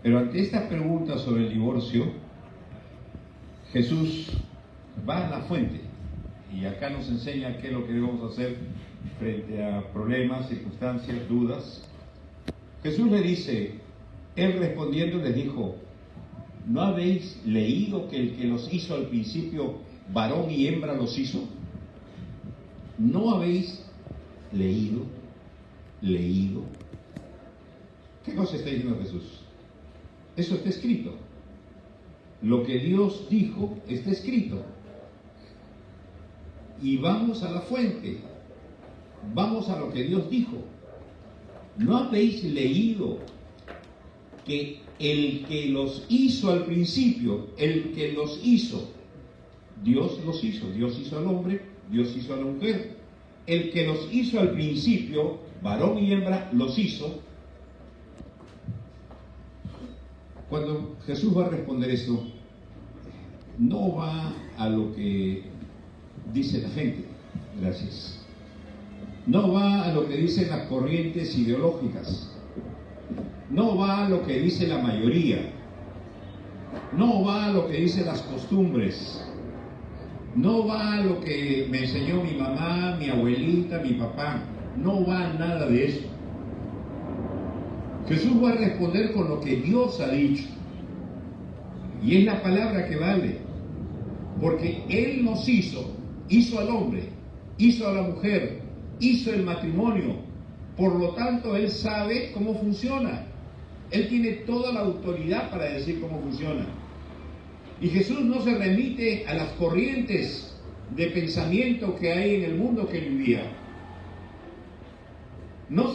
Pero ante esta pregunta sobre el divorcio, Jesús va a la fuente y acá nos enseña qué es lo que debemos hacer frente a problemas, circunstancias, dudas. Jesús le dice, él respondiendo les dijo, ¿no habéis leído que el que los hizo al principio, varón y hembra los hizo? ¿No habéis leído? ¿Qué cosa está diciendo Jesús? Eso está escrito. Lo que Dios dijo está escrito. Y vamos a la fuente. Vamos a lo que Dios dijo. ¿No habéis leído que el que los hizo al principio, el que los hizo, Dios los hizo? Dios hizo al hombre, Dios hizo a la mujer. El que los hizo al principio, varón y hembra, los hizo. Cuando Jesús va a responder esto, no va a lo que dice la gente, gracias. No va a lo que dicen las corrientes ideológicas. No va a lo que dice la mayoría. No va a lo que dicen las costumbres. No va a lo que me enseñó mi mamá, mi abuelita, mi papá. No va a nada de eso. Jesús va a responder con lo que Dios ha dicho. Y es la palabra que vale. Porque Él nos hizo al hombre, hizo a la mujer, hizo el matrimonio. Por lo tanto, Él sabe cómo funciona. Él tiene toda la autoridad para decir cómo funciona. Y Jesús no se remite a las corrientes de pensamiento que hay en el mundo que Él vivía. No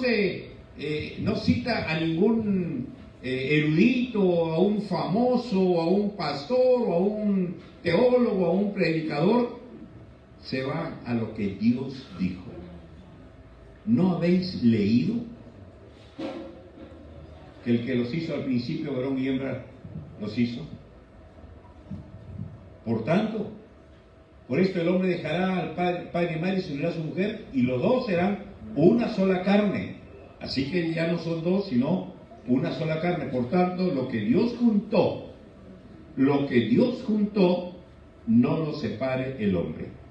cita a ningún erudito, a un famoso, a un pastor, o a un teólogo, a un predicador. Se va a lo que Dios dijo. ¿No habéis leído que el que los hizo al principio, varón y hembra, los hizo? Por tanto, por esto el hombre dejará al padre y madre y se unirá a su mujer, y los dos serán una sola carne. Así que ya no son dos, sino una sola carne. Por tanto, lo que Dios juntó, no lo separe el hombre.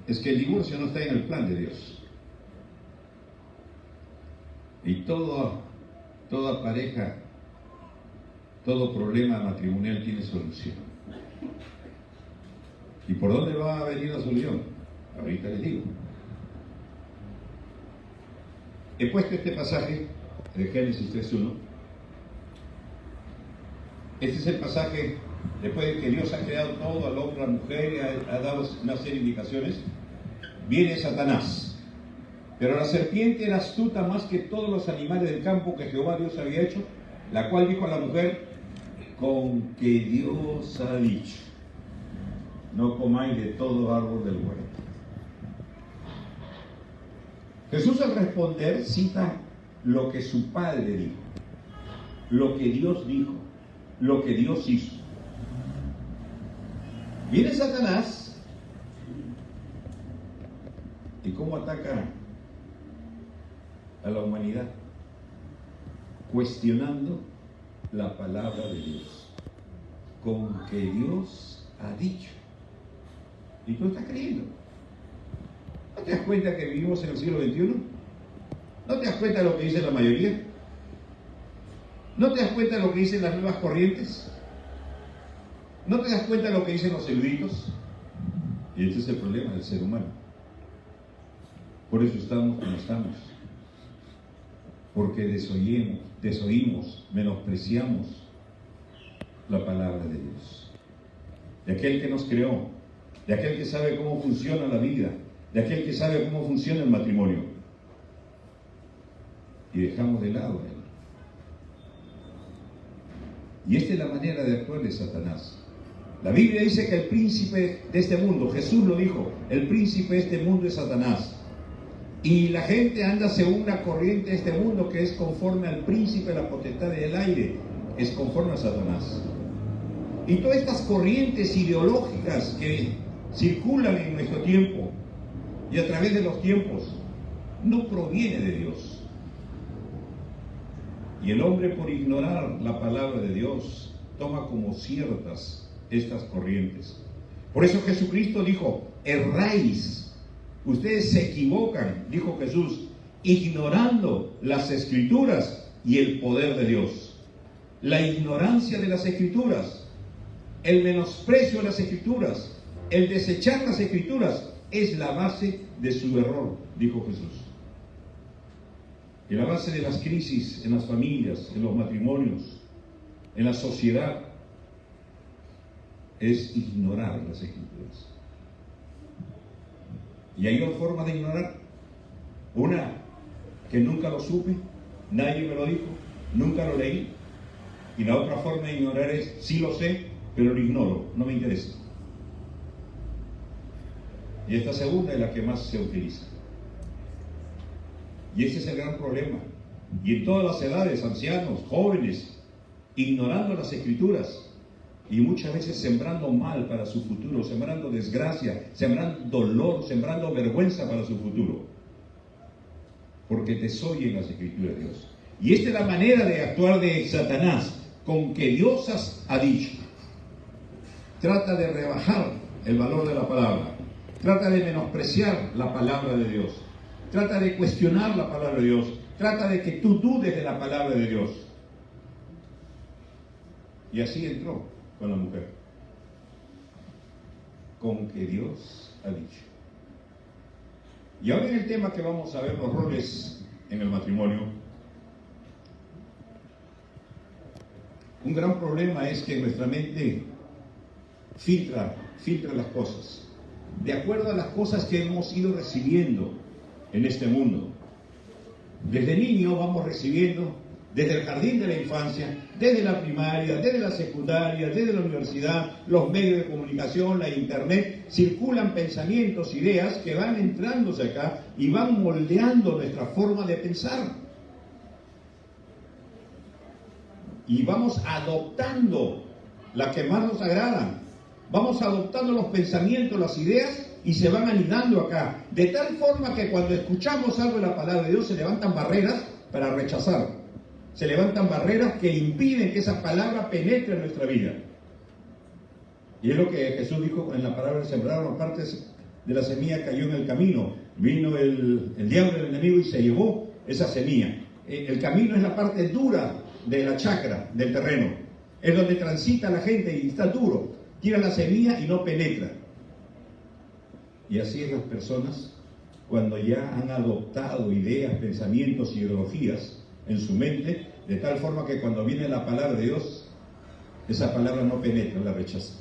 Es que el divorcio no está en el plan de Dios. Y toda pareja, todo problema matrimonial tiene solución. ¿Y por dónde va a venir la solución? Ahorita les digo. He puesto este pasaje de Génesis 3:1. Este es el pasaje después de que Dios ha creado todo, al hombre, a la mujer, y ha dado una serie de indicaciones. Viene Satanás. Pero la serpiente era astuta más que todos los animales del campo que Jehová Dios había hecho, la cual dijo a la mujer, con que Dios ha dicho, no comáis de todo árbol del huerto. Jesús al responder cita lo que su Padre dijo, lo que Dios dijo, lo que Dios hizo. Viene Satanás y cómo ataca a la humanidad, cuestionando la palabra de Dios, con que Dios ha dicho. Y tú estás creyendo. ¿No te das cuenta que vivimos en el siglo XXI? ¿No te das cuenta de lo que dice la mayoría? ¿No te das cuenta de lo que dicen las nuevas corrientes? ¿No te das cuenta de lo que dicen los eruditos? Y este es el problema del ser humano. Por eso estamos como estamos. Porque desoímos, menospreciamos la palabra de Dios. De aquel que nos creó, de aquel que sabe cómo funciona la vida, de aquel que sabe cómo funciona el matrimonio. Y dejamos de lado a él. Y esta es la manera de actuar de Satanás. La Biblia dice que el príncipe de este mundo, Jesús lo dijo, el príncipe de este mundo es Satanás. Y la gente anda según una corriente de este mundo que es conforme al príncipe de la potestad del aire, es conforme a Satanás. Y todas estas corrientes ideológicas que circulan en nuestro tiempo y a través de los tiempos, no proviene de Dios. Y el hombre, por ignorar la palabra de Dios, toma como ciertas estas corrientes. Por eso Jesucristo dijo: erráis, ustedes se equivocan, dijo Jesús, ignorando las Escrituras y el poder de Dios. La ignorancia de las Escrituras, el menosprecio de las Escrituras, el desechar las Escrituras es la base de su error, dijo Jesús. Y la base de las crisis en las familias, en los matrimonios, en la sociedad, es ignorar las Escrituras. Y hay dos formas de ignorar. Una, que nunca lo supe, nadie me lo dijo, nunca lo leí. Y la otra forma de ignorar es: sí lo sé, pero lo ignoro, no me interesa. Y esta segunda es la que más se utiliza. Y ese es el gran problema. Y en todas las edades, ancianos, jóvenes, ignorando las Escrituras, y muchas veces sembrando mal para su futuro, sembrando desgracia, sembrando dolor, sembrando vergüenza para su futuro, porque desoyen las Escrituras de Dios. Y esta es la manera de actuar de Satanás, con que Dios ha dicho. Trata de rebajar el valor de la palabra, trata de menospreciar la palabra de Dios, trata de cuestionar la palabra de Dios, trata de que tú dudes de la palabra de Dios. Y así entró con la mujer, con que Dios ha dicho. Y ahora en el tema que vamos a ver, los roles en el matrimonio, un gran problema es que nuestra mente filtra las cosas, de acuerdo a las cosas que hemos ido recibiendo en este mundo. Desde niño vamos recibiendo, desde el jardín de la infancia, desde la primaria, desde la secundaria, desde la universidad, los medios de comunicación, la internet, circulan pensamientos, ideas que van entrándose acá y van moldeando nuestra forma de pensar. Y vamos adoptando las que más nos agradan. Vamos adoptando los pensamientos, las ideas, y se van anidando acá. De tal forma que cuando escuchamos algo de la palabra de Dios se levantan barreras para rechazar. Se levantan barreras que impiden que esa palabra penetre en nuestra vida. Y es lo que Jesús dijo en la palabra: sembraron partes de la semilla, cayó en el camino. Vino el diablo, el enemigo, y se llevó esa semilla. El camino es la parte dura de la chacra, del terreno. Es donde transita la gente y está duro. Tira la semilla y no penetra. Y así es las personas cuando ya han adoptado ideas, pensamientos, ideologías en su mente, de tal forma que cuando viene la palabra de Dios, esa palabra no penetra, la rechaza.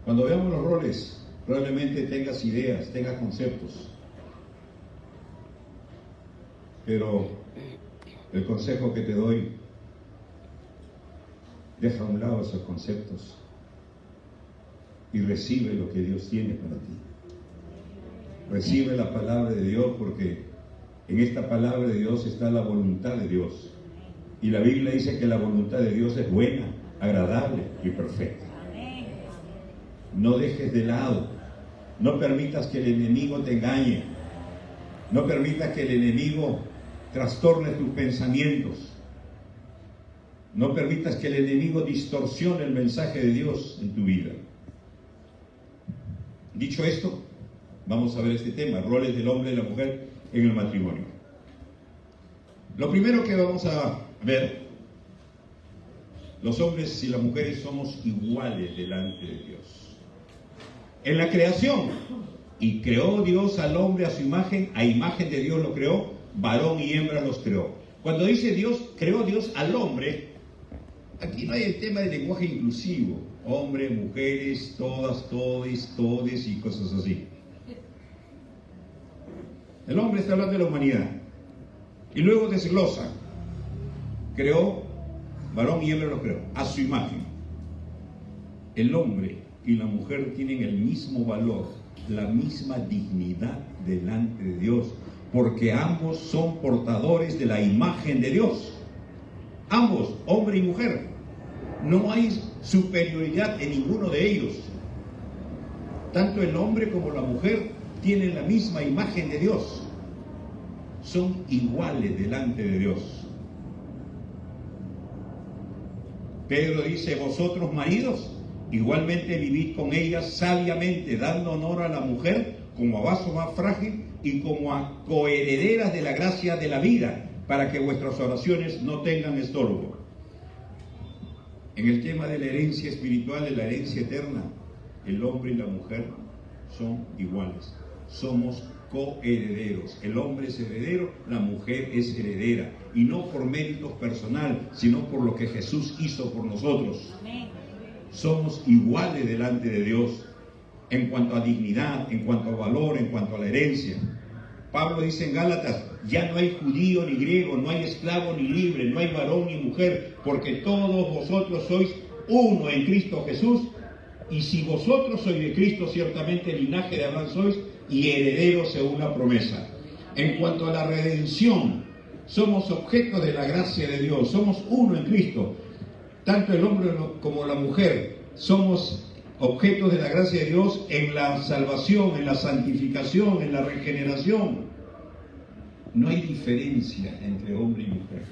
Cuando veamos los roles, probablemente tengas ideas, tengas conceptos, pero el consejo que te doy: deja a un lado esos conceptos y recibe lo que Dios tiene para ti. Recibe la palabra de Dios, porque en esta palabra de Dios está la voluntad de Dios. Y la Biblia dice que la voluntad de Dios es buena, agradable y perfecta. No dejes de lado, no permitas que el enemigo te engañe, no permitas que el enemigo trastorne tus pensamientos. No permitas que el enemigo distorsione el mensaje de Dios en tu vida. Dicho esto, vamos a ver este tema: roles del hombre y la mujer en el matrimonio. Lo primero que vamos a ver: los hombres y las mujeres somos iguales delante de Dios. En la creación, y creó Dios al hombre a su imagen, a imagen de Dios lo creó, varón y hembra los creó. Cuando dice Dios, creó Dios al hombre, aquí no hay el tema del lenguaje inclusivo: hombres, mujeres, todas, todes, todes y cosas así. El hombre está hablando de la humanidad. Y luego desglosa: creó, varón y hembra los creó, a su imagen. El hombre y la mujer tienen el mismo valor, la misma dignidad delante de Dios, porque ambos son portadores de la imagen de Dios. Ambos, hombre y mujer. No hay superioridad en ninguno de ellos. Tanto el hombre como la mujer tienen la misma imagen de Dios. son iguales delante de Dios. Pedro dice, vosotros maridos, igualmente vivid con ellas sabiamente, dando honor a la mujer como a vaso más frágil y como a coherederas de la gracia de la vida, para que vuestras oraciones no tengan estorbo. En el tema de la herencia espiritual, de la herencia eterna, el hombre y la mujer son iguales. Somos coherederos. El hombre es heredero, la mujer es heredera. Y no por méritos personal, sino por lo que Jesús hizo por nosotros. Amén. Somos iguales delante de Dios en cuanto a dignidad, en cuanto a valor, en cuanto a la herencia. Pablo dice en Gálatas, ya no hay judío ni griego, no hay esclavo ni libre, no hay varón ni mujer, porque todos vosotros sois uno en Cristo Jesús. Y si vosotros sois de Cristo, ciertamente el linaje de Abraham sois y herederos según la promesa. En cuanto a la redención, somos objeto de la gracia de Dios, somos uno en Cristo. Tanto el hombre como la mujer somos objetos de la gracia de Dios en la salvación, en la santificación, en la regeneración. No hay diferencia entre hombre y mujer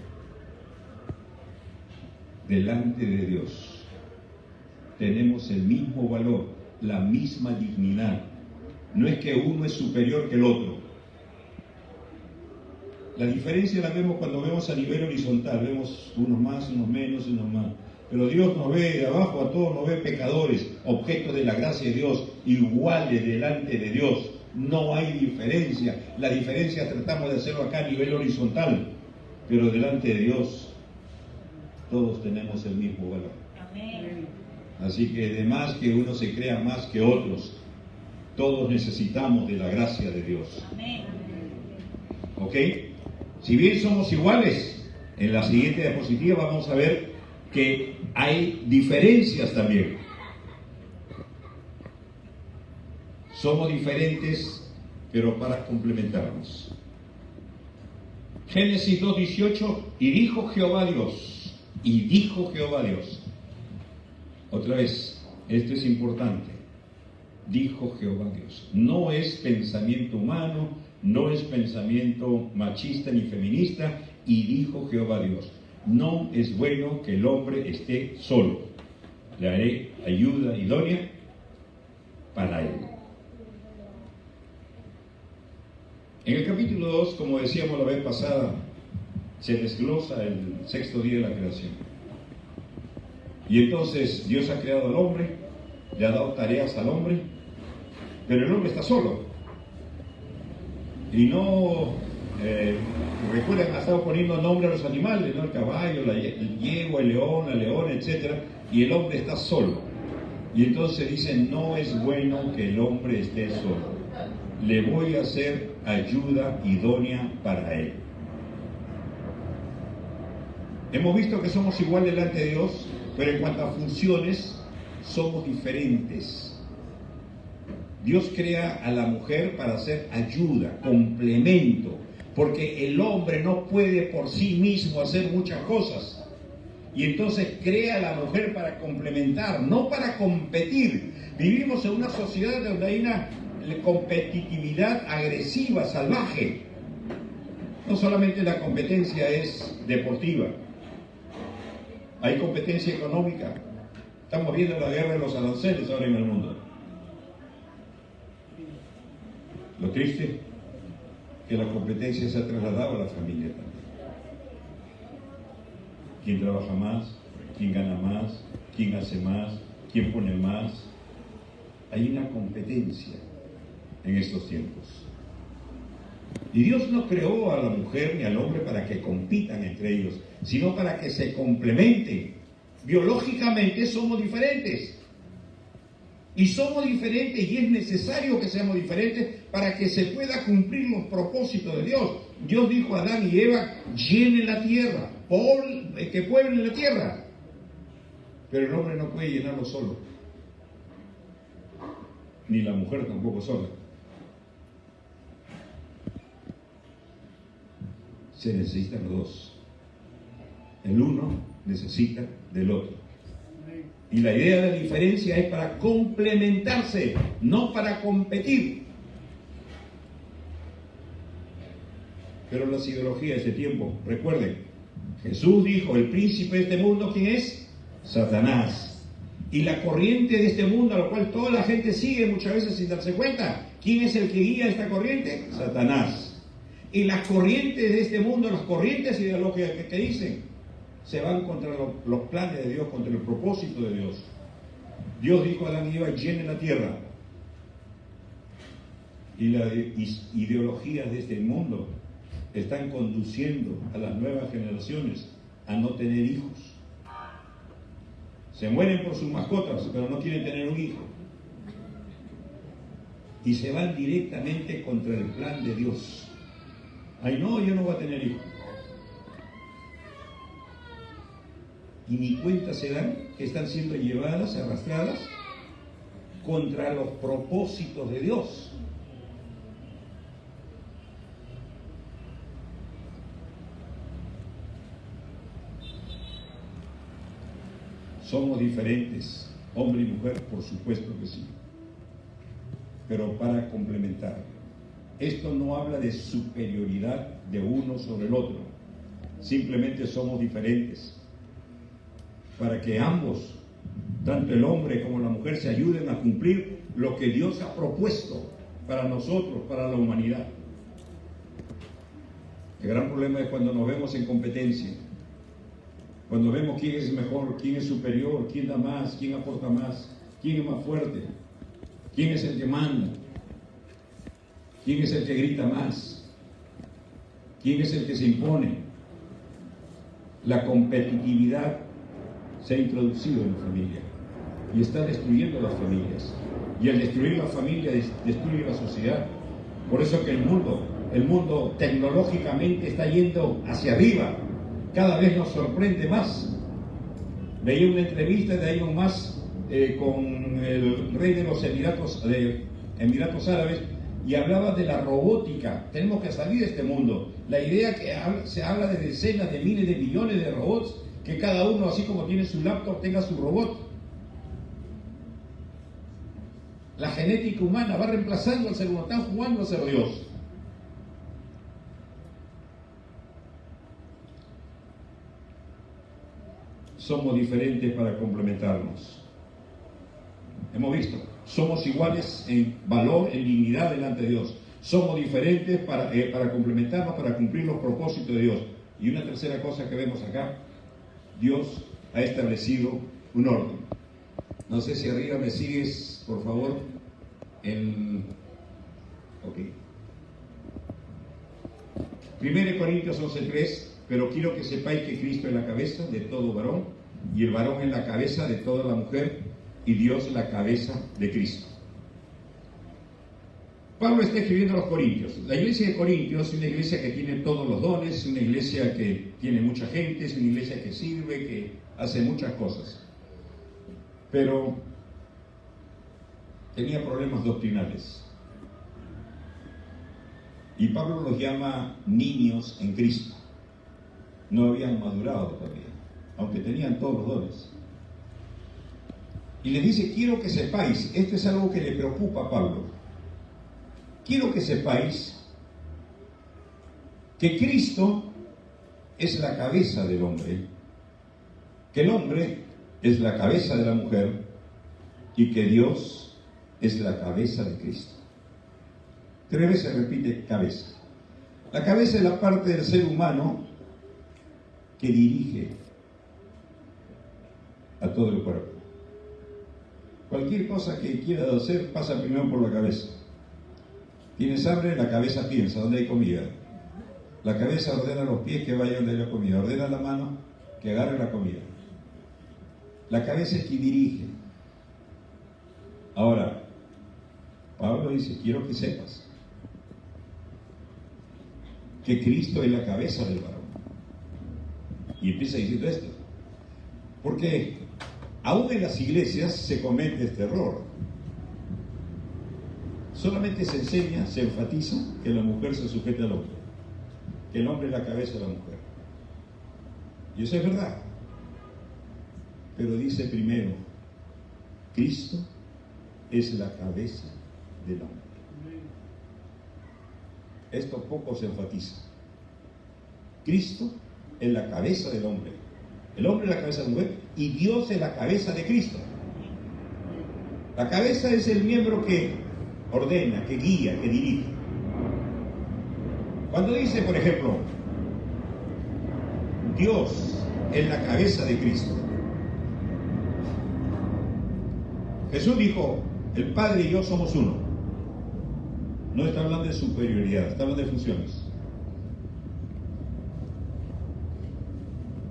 delante de Dios. Tenemos el mismo valor, la misma dignidad. No es que uno es superior que el otro. La diferencia la vemos cuando vemos a nivel horizontal. Vemos unos más, unos menos, unos más. Pero Dios nos ve de abajo, a todos nos ve pecadores, objetos de la gracia de Dios, iguales delante de Dios. No hay diferencia. La diferencia tratamos de hacerlo acá a nivel horizontal. Pero delante de Dios, todos tenemos el mismo valor. Amén. Así que de más que uno se crea más que otros, todos necesitamos de la gracia de Dios. Amén. ¿Ok? Si bien somos iguales, en la siguiente diapositiva vamos a ver que hay diferencias también. Somos diferentes, pero para complementarnos. Génesis 2:18, y dijo Jehová Dios, y dijo Jehová Dios. Otra vez, esto es importante. Dijo Jehová Dios. No es pensamiento humano, no es pensamiento machista ni feminista. Y dijo Jehová Dios. No es bueno que el hombre esté solo. Le haré ayuda idónea para él. En el capítulo 2, como decíamos la vez pasada, se desglosa el sexto día de la creación. Y entonces Dios ha creado al hombre, le ha dado tareas al hombre, pero el hombre está solo. Y no, recuerden, ha estado poniendo nombre a los animales, ¿no? El caballo, el yegua, el león, la leona, etc. Y el hombre está solo. Y entonces dicen, no es bueno que el hombre esté solo. Le voy a hacer ayuda idónea para él. Hemos visto que somos igual delante de Dios, pero en cuanto a funciones, somos diferentes. Dios crea a la mujer para hacer ayuda, complemento, porque el hombre no puede por sí mismo hacer muchas cosas. Y entonces crea a la mujer para complementar, no para competir. Vivimos en una sociedad donde hay una competitividad agresiva, salvaje. No solamente la competencia es deportiva, hay competencia económica. Estamos viendo la guerra de los aranceles ahora en el mundo. Lo triste es que la competencia se ha trasladado a la familia también. ¿Quién trabaja más? ¿Quién gana más? ¿Quién hace más? ¿Quién pone más? Hay una competencia en estos tiempos. Y Dios no creó a la mujer ni al hombre para que compitan entre ellos, sino para que se complementen. Biológicamente somos diferentes. Y somos diferentes y es necesario que seamos diferentes para que se pueda cumplir los propósitos de Dios. Dios dijo a Adán y Eva, llenen la tierra, que pueblen la tierra. Pero el hombre no puede llenarlo solo. Ni la mujer tampoco sola. Se necesitan los dos. El uno necesita del otro. Y la idea de la diferencia es para complementarse, no para competir. Pero las ideologías de ese tiempo, recuerden, Jesús dijo, el príncipe de este mundo, ¿quién es? Satanás. Y la corriente de este mundo, a la cual toda la gente sigue muchas veces sin darse cuenta, ¿quién es el que guía esta corriente? Satanás. Y las corrientes de este mundo, las corrientes ideológicas que dicen, se van contra los planes de Dios, contra el propósito de Dios. Dios dijo a Adán y Eva, llenen la tierra. Y las ideologías de este mundo están conduciendo a las nuevas generaciones a no tener hijos. Se mueren por sus mascotas, pero no quieren tener un hijo. Y se van directamente contra el plan de Dios. Ay, no, yo no voy a tener hijos. Y ni cuenta se dan que están siendo llevadas, arrastradas contra los propósitos de Dios. Somos diferentes, hombre y mujer, por supuesto que sí, pero para complementar. Esto no habla de superioridad de uno sobre el otro, simplemente somos diferentes, para que ambos, tanto el hombre como la mujer, se ayuden a cumplir lo que Dios ha propuesto para nosotros, para la humanidad. El gran problema es cuando nos vemos en competencia. Cuando vemos quién es mejor, quién es superior, quién da más, quién aporta más, quién es más fuerte, quién es el que manda, quién es el que grita más, quién es el que se impone. La competitividad se ha introducido en la familia y está destruyendo las familias. Y al destruir la familia, destruye la sociedad. Por eso que el mundo tecnológicamente está yendo hacia arriba. Cada vez nos sorprende más. Veía una entrevista de Elon Musk con el rey de los Emiratos Árabes y hablaba de la robótica. Tenemos que salir de este mundo. La idea que se habla de decenas de miles de millones de robots, que cada uno, así como tiene su laptop, tenga su robot. La genética humana va reemplazando al ser humano, están jugando a ser Dios. Somos diferentes para complementarnos. Hemos visto, somos iguales en valor, en dignidad delante de Dios. Somos diferentes para complementarnos, para cumplir los propósitos de Dios. Y una tercera cosa que vemos acá, Dios ha establecido un orden. No sé si arriba me sigues, por favor. Ok. 1 Corintios 11:3. Pero quiero que sepáis que Cristo es la cabeza de todo varón, y el varón es la cabeza de toda la mujer, y Dios la cabeza de Cristo. Pablo está escribiendo a los Corintios. La iglesia de Corintios es una iglesia que tiene todos los dones, es una iglesia que tiene mucha gente, es una iglesia que sirve, que hace muchas cosas. Pero tenía problemas doctrinales. Y Pablo los llama niños en Cristo. No habían madurado todavía, aunque tenían todos los dones. Y les dice, quiero que sepáis, esto es algo que le preocupa a Pablo, quiero que sepáis que Cristo es la cabeza del hombre, que el hombre es la cabeza de la mujer y que Dios es la cabeza de Cristo. 3 veces repite cabeza. La cabeza es la parte del ser humano que dirige a todo el cuerpo. Cualquier cosa que quieras hacer pasa primero por la cabeza. Tienes hambre, la cabeza piensa dónde hay comida. La cabeza ordena a los pies que vayan donde hay la comida. Ordena a la mano que agarre la comida. La cabeza es quien dirige. Ahora, Pablo dice, quiero que sepas que Cristo es la cabeza del varón. Y empieza diciendo esto, porque aún en las iglesias se comete este error. Solamente se enseña, se enfatiza que la mujer se sujete al hombre, que el hombre es la cabeza de la mujer. Y eso es verdad. Pero dice primero, Cristo es la cabeza del hombre. Esto poco se enfatiza. Cristo es la cabeza del hombre. El hombre es la cabeza de la mujer y Dios es la cabeza de Cristo. La cabeza es el miembro que ordena, que guía, que dirige. Cuando dice, por ejemplo, Dios es la cabeza de Cristo, Jesús dijo, el Padre y yo somos uno. No está hablando de superioridad, está hablando de funciones.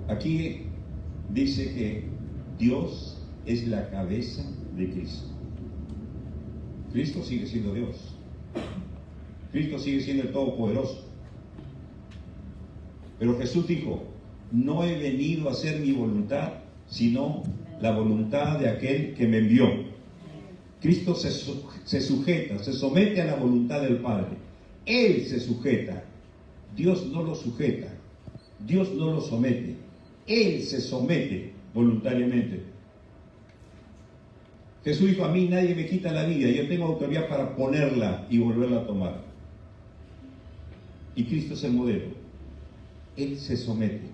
Aquí dice que Dios es la cabeza de Cristo. Cristo sigue siendo Dios. Cristo sigue siendo el Todopoderoso. Pero Jesús dijo, no he venido a hacer mi voluntad, sino la voluntad de aquel que me envió. Cristo se sujeta, se somete a la voluntad del Padre. Él se sujeta. Dios no lo sujeta. Dios no lo somete. Él se somete voluntariamente. Jesús dijo, a mí nadie me quita la vida, yo tengo autoridad para ponerla y volverla a tomar. Y Cristo es el modelo. Él se somete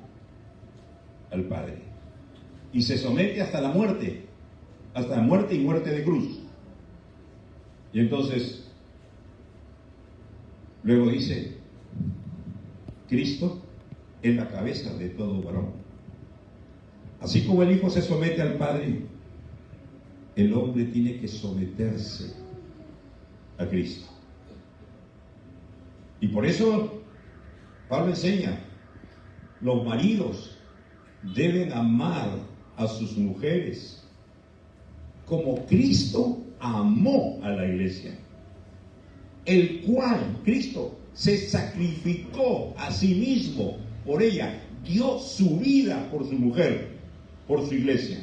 al Padre. Y se somete hasta la muerte y muerte de cruz. Y entonces, luego dice, Cristo es la cabeza de todo varón. Así como el Hijo se somete al Padre, el hombre tiene que someterse a Cristo. Y por eso Pablo enseña, los maridos deben amar a sus mujeres como Cristo amó a la iglesia, el cual Cristo se sacrificó a sí mismo por ella, dio su vida por su mujer, por su iglesia,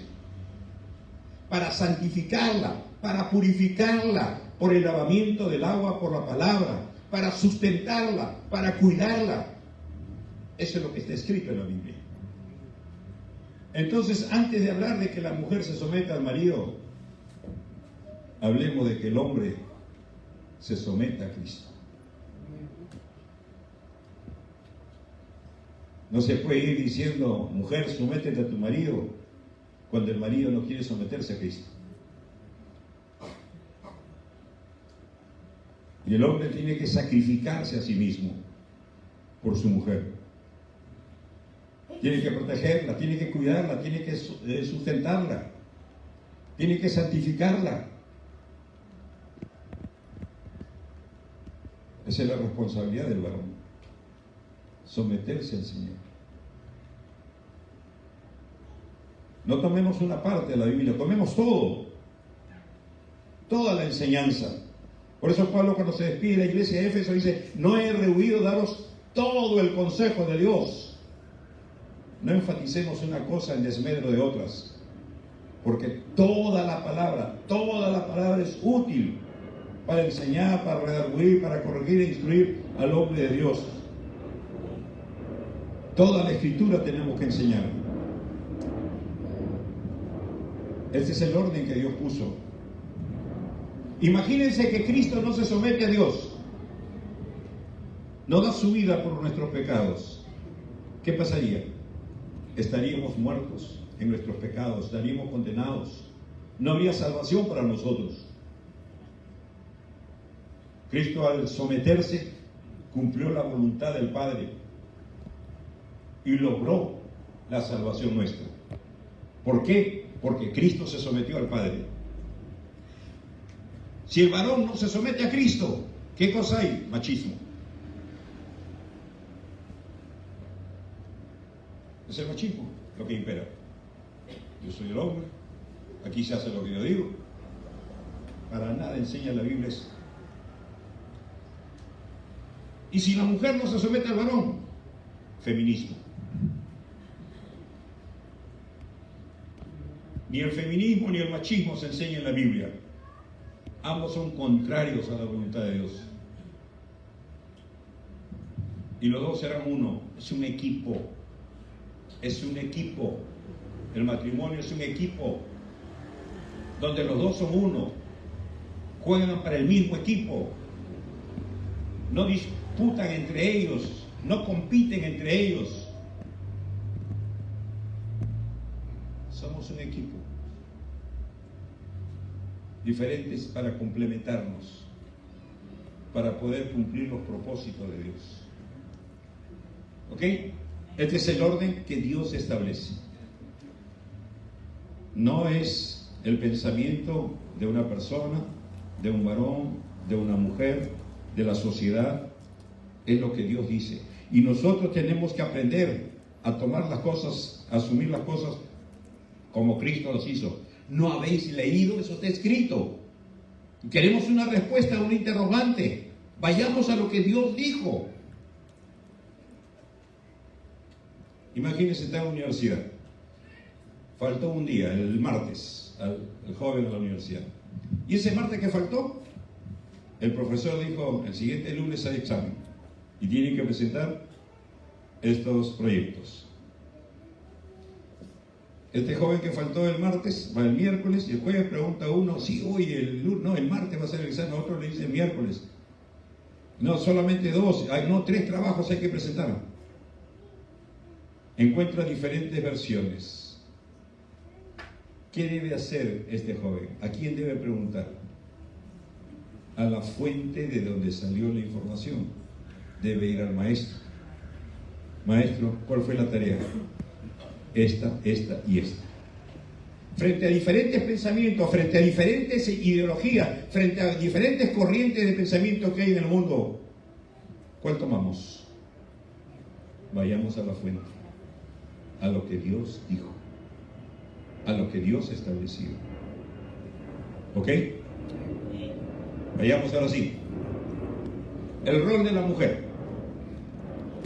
para santificarla, para purificarla por el lavamiento del agua por la palabra, para sustentarla, para cuidarla. Eso es lo que está escrito en la Biblia. Entonces, antes de hablar de que la mujer se someta al marido, hablemos de que el hombre se someta a Cristo. No se puede ir diciendo, mujer, sométete a tu marido, cuando el marido no quiere someterse a Cristo. Y el hombre tiene que sacrificarse a sí mismo por su mujer. Tiene que protegerla, tiene que cuidarla, tiene que sustentarla, tiene que santificarla. Esa es la responsabilidad del varón, someterse al Señor. No tomemos una parte de la Biblia, tomemos todo, toda la enseñanza. Por eso Pablo, cuando se despide de la iglesia de Éfeso, dice, no he rehuido daros todo el consejo de Dios. No enfaticemos una cosa en desmedro de otras, porque toda la palabra es útil para enseñar, para redarguir, para corregir e instruir al hombre de Dios. Toda la escritura tenemos que enseñar. Este es el orden que Dios puso. Imagínense que Cristo no se somete a Dios, no da su vida por nuestros pecados. ¿Qué pasaría? Estaríamos muertos en nuestros pecados, estaríamos condenados. No habría salvación para nosotros. Cristo, al someterse, cumplió la voluntad del Padre y logró la salvación nuestra. ¿Por qué? Porque Cristo se sometió al Padre. Si el varón no se somete a Cristo, ¿qué cosa hay? Machismo. Es el machismo lo que impera. Yo soy el hombre, aquí se hace lo que yo digo. Para nada enseña la Biblia eso. Y si la mujer no se somete al varón, feminismo. Ni el feminismo ni el machismo se enseña en la Biblia. Ambos son contrarios a la voluntad de Dios. Y los dos serán uno. Es un equipo. Es un equipo. El matrimonio es un equipo donde los dos son uno. Juegan para el mismo equipo. No disputan entre ellos no compiten entre ellos. Somos un equipo, diferentes para complementarnos, para poder cumplir los propósitos de Dios. ¿Ok? Este es el orden que Dios establece. No es el pensamiento de una persona, de un varón, de una mujer, de la sociedad. Es lo que Dios dice. Y nosotros tenemos que aprender a tomar las cosas, a asumir las cosas como Cristo las hizo. ¿No habéis leído? Eso está escrito. Queremos una respuesta a un interrogante. Vayamos a lo que Dios dijo. Imagínense, está en la universidad. Faltó un día, el martes, al joven de la universidad. Y ese martes que faltó, el profesor dijo, el siguiente lunes hay examen y tienen que presentar estos proyectos. Este joven que faltó el martes va el miércoles y el jueves pregunta a uno, sí, hoy el martes va a ser el examen, a otro le dice el miércoles. No, solamente 2, no, 3 trabajos hay que presentar. Encuentra diferentes versiones. ¿Qué debe hacer este joven? ¿A quién debe preguntar? A la fuente de donde salió la información. Debe ir al maestro. Maestro, ¿cuál fue la tarea? Esta y esta. Frente a diferentes pensamientos, frente a diferentes ideologías, frente a diferentes corrientes de pensamiento que hay en el mundo, ¿cuál tomamos? Vayamos a la fuente, a lo que Dios dijo, a lo que Dios estableció. ¿Ok? Vayamos ahora sí. El rol de la mujer.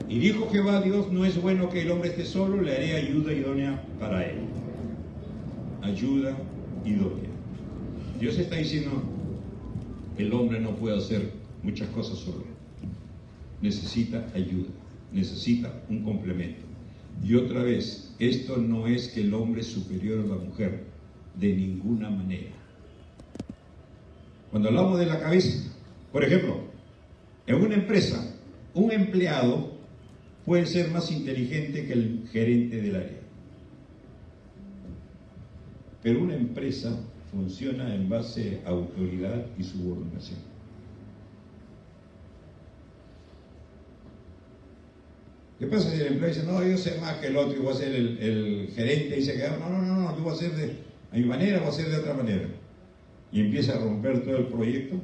Y dijo Jehová Dios, no es bueno que el hombre esté solo, le haré ayuda idónea para él. Ayuda idónea. Dios está diciendo, el hombre no puede hacer muchas cosas solo. Necesita ayuda, necesita un complemento. Y otra vez, esto no es que el hombre es superior a la mujer, de ninguna manera. Cuando hablamos de la cabeza, por ejemplo, en una empresa, un empleado puede ser más inteligente que el gerente del área. Pero una empresa funciona en base a autoridad y subordinación. ¿Qué pasa si el empleado dice, no, yo sé más que el otro, yo voy a ser el gerente, y dice que no, yo voy a hacer a mi manera, voy a hacer de otra manera? Y empieza a romper todo el proyecto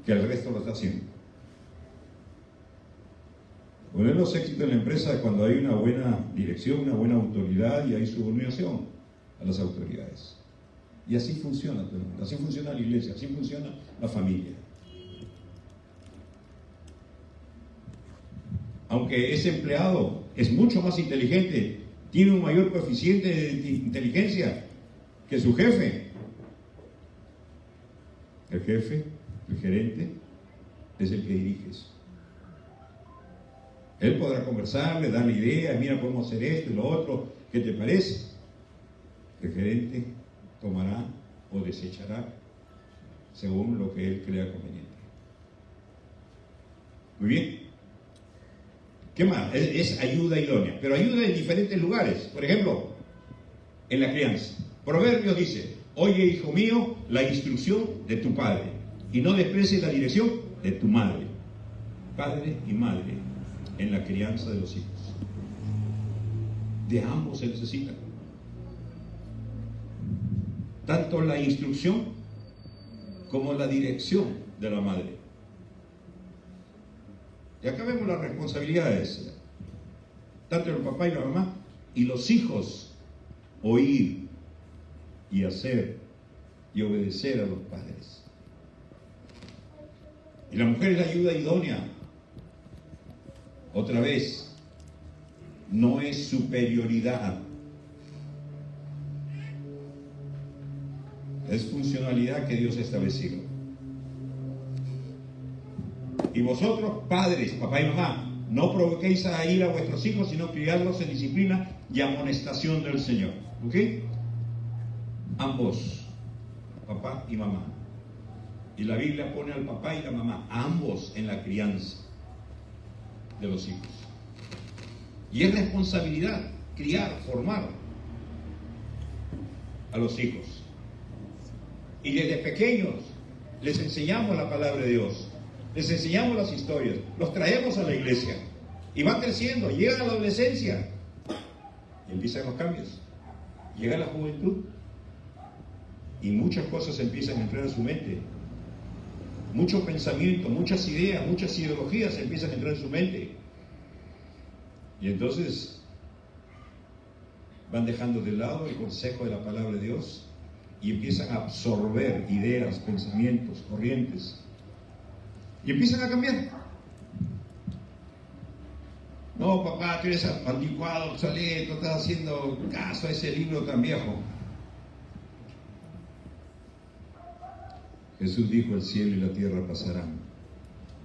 que el resto lo está haciendo. Uno de los éxitos en la empresa es cuando hay una buena dirección, una buena autoridad y hay subordinación a las autoridades. Y así funciona todo el mundo, así funciona la iglesia, así funciona la familia. Aunque ese empleado es mucho más inteligente, tiene un mayor coeficiente de inteligencia que su jefe. El jefe, el gerente, es el que dirige eso. Él podrá conversarle, darle ideas, mira, podemos hacer esto y lo otro, ¿qué te parece? El gerente tomará o desechará según lo que él crea conveniente. Muy bien. ¿Qué más? Es ayuda idónea, pero ayuda en diferentes lugares. Por ejemplo, en la crianza. Proverbios dice, oye, hijo mío, la instrucción de tu padre y no desprecies la dirección de tu madre. Padre y madre en la crianza de los hijos. De ambos se necesita. Tanto la instrucción como la dirección de la madre. Y acá vemos las responsabilidades, tanto del papá y la mamá, y los hijos, oír y hacer y obedecer a los padres. Y la mujer es la ayuda idónea. Otra vez, no es superioridad, es funcionalidad que Dios ha establecido. Y vosotros, padres, papá y mamá, no provoquéis a ira a vuestros hijos, sino criadlos en disciplina y amonestación del Señor. ¿Ok? Ambos, papá y mamá. Y la Biblia pone al papá y la mamá, a ambos en la crianza. de los hijos. Y es responsabilidad criar, formar a los hijos. Y desde pequeños les enseñamos la palabra de Dios, les enseñamos las historias, los traemos a la iglesia y van creciendo, llegan a la adolescencia y empiezan los cambios. Llega la juventud y muchas cosas empiezan a entrar en su mente. Muchos pensamientos, muchas ideas, muchas ideologías empiezan a entrar en su mente. Y entonces van dejando de lado el consejo de la palabra de Dios y empiezan a absorber ideas, pensamientos, corrientes. Y empiezan a cambiar. No, papá, tú eres anticuado, obsoleto, estás haciendo caso a ese libro tan viejo. Jesús dijo, el cielo y la tierra pasarán,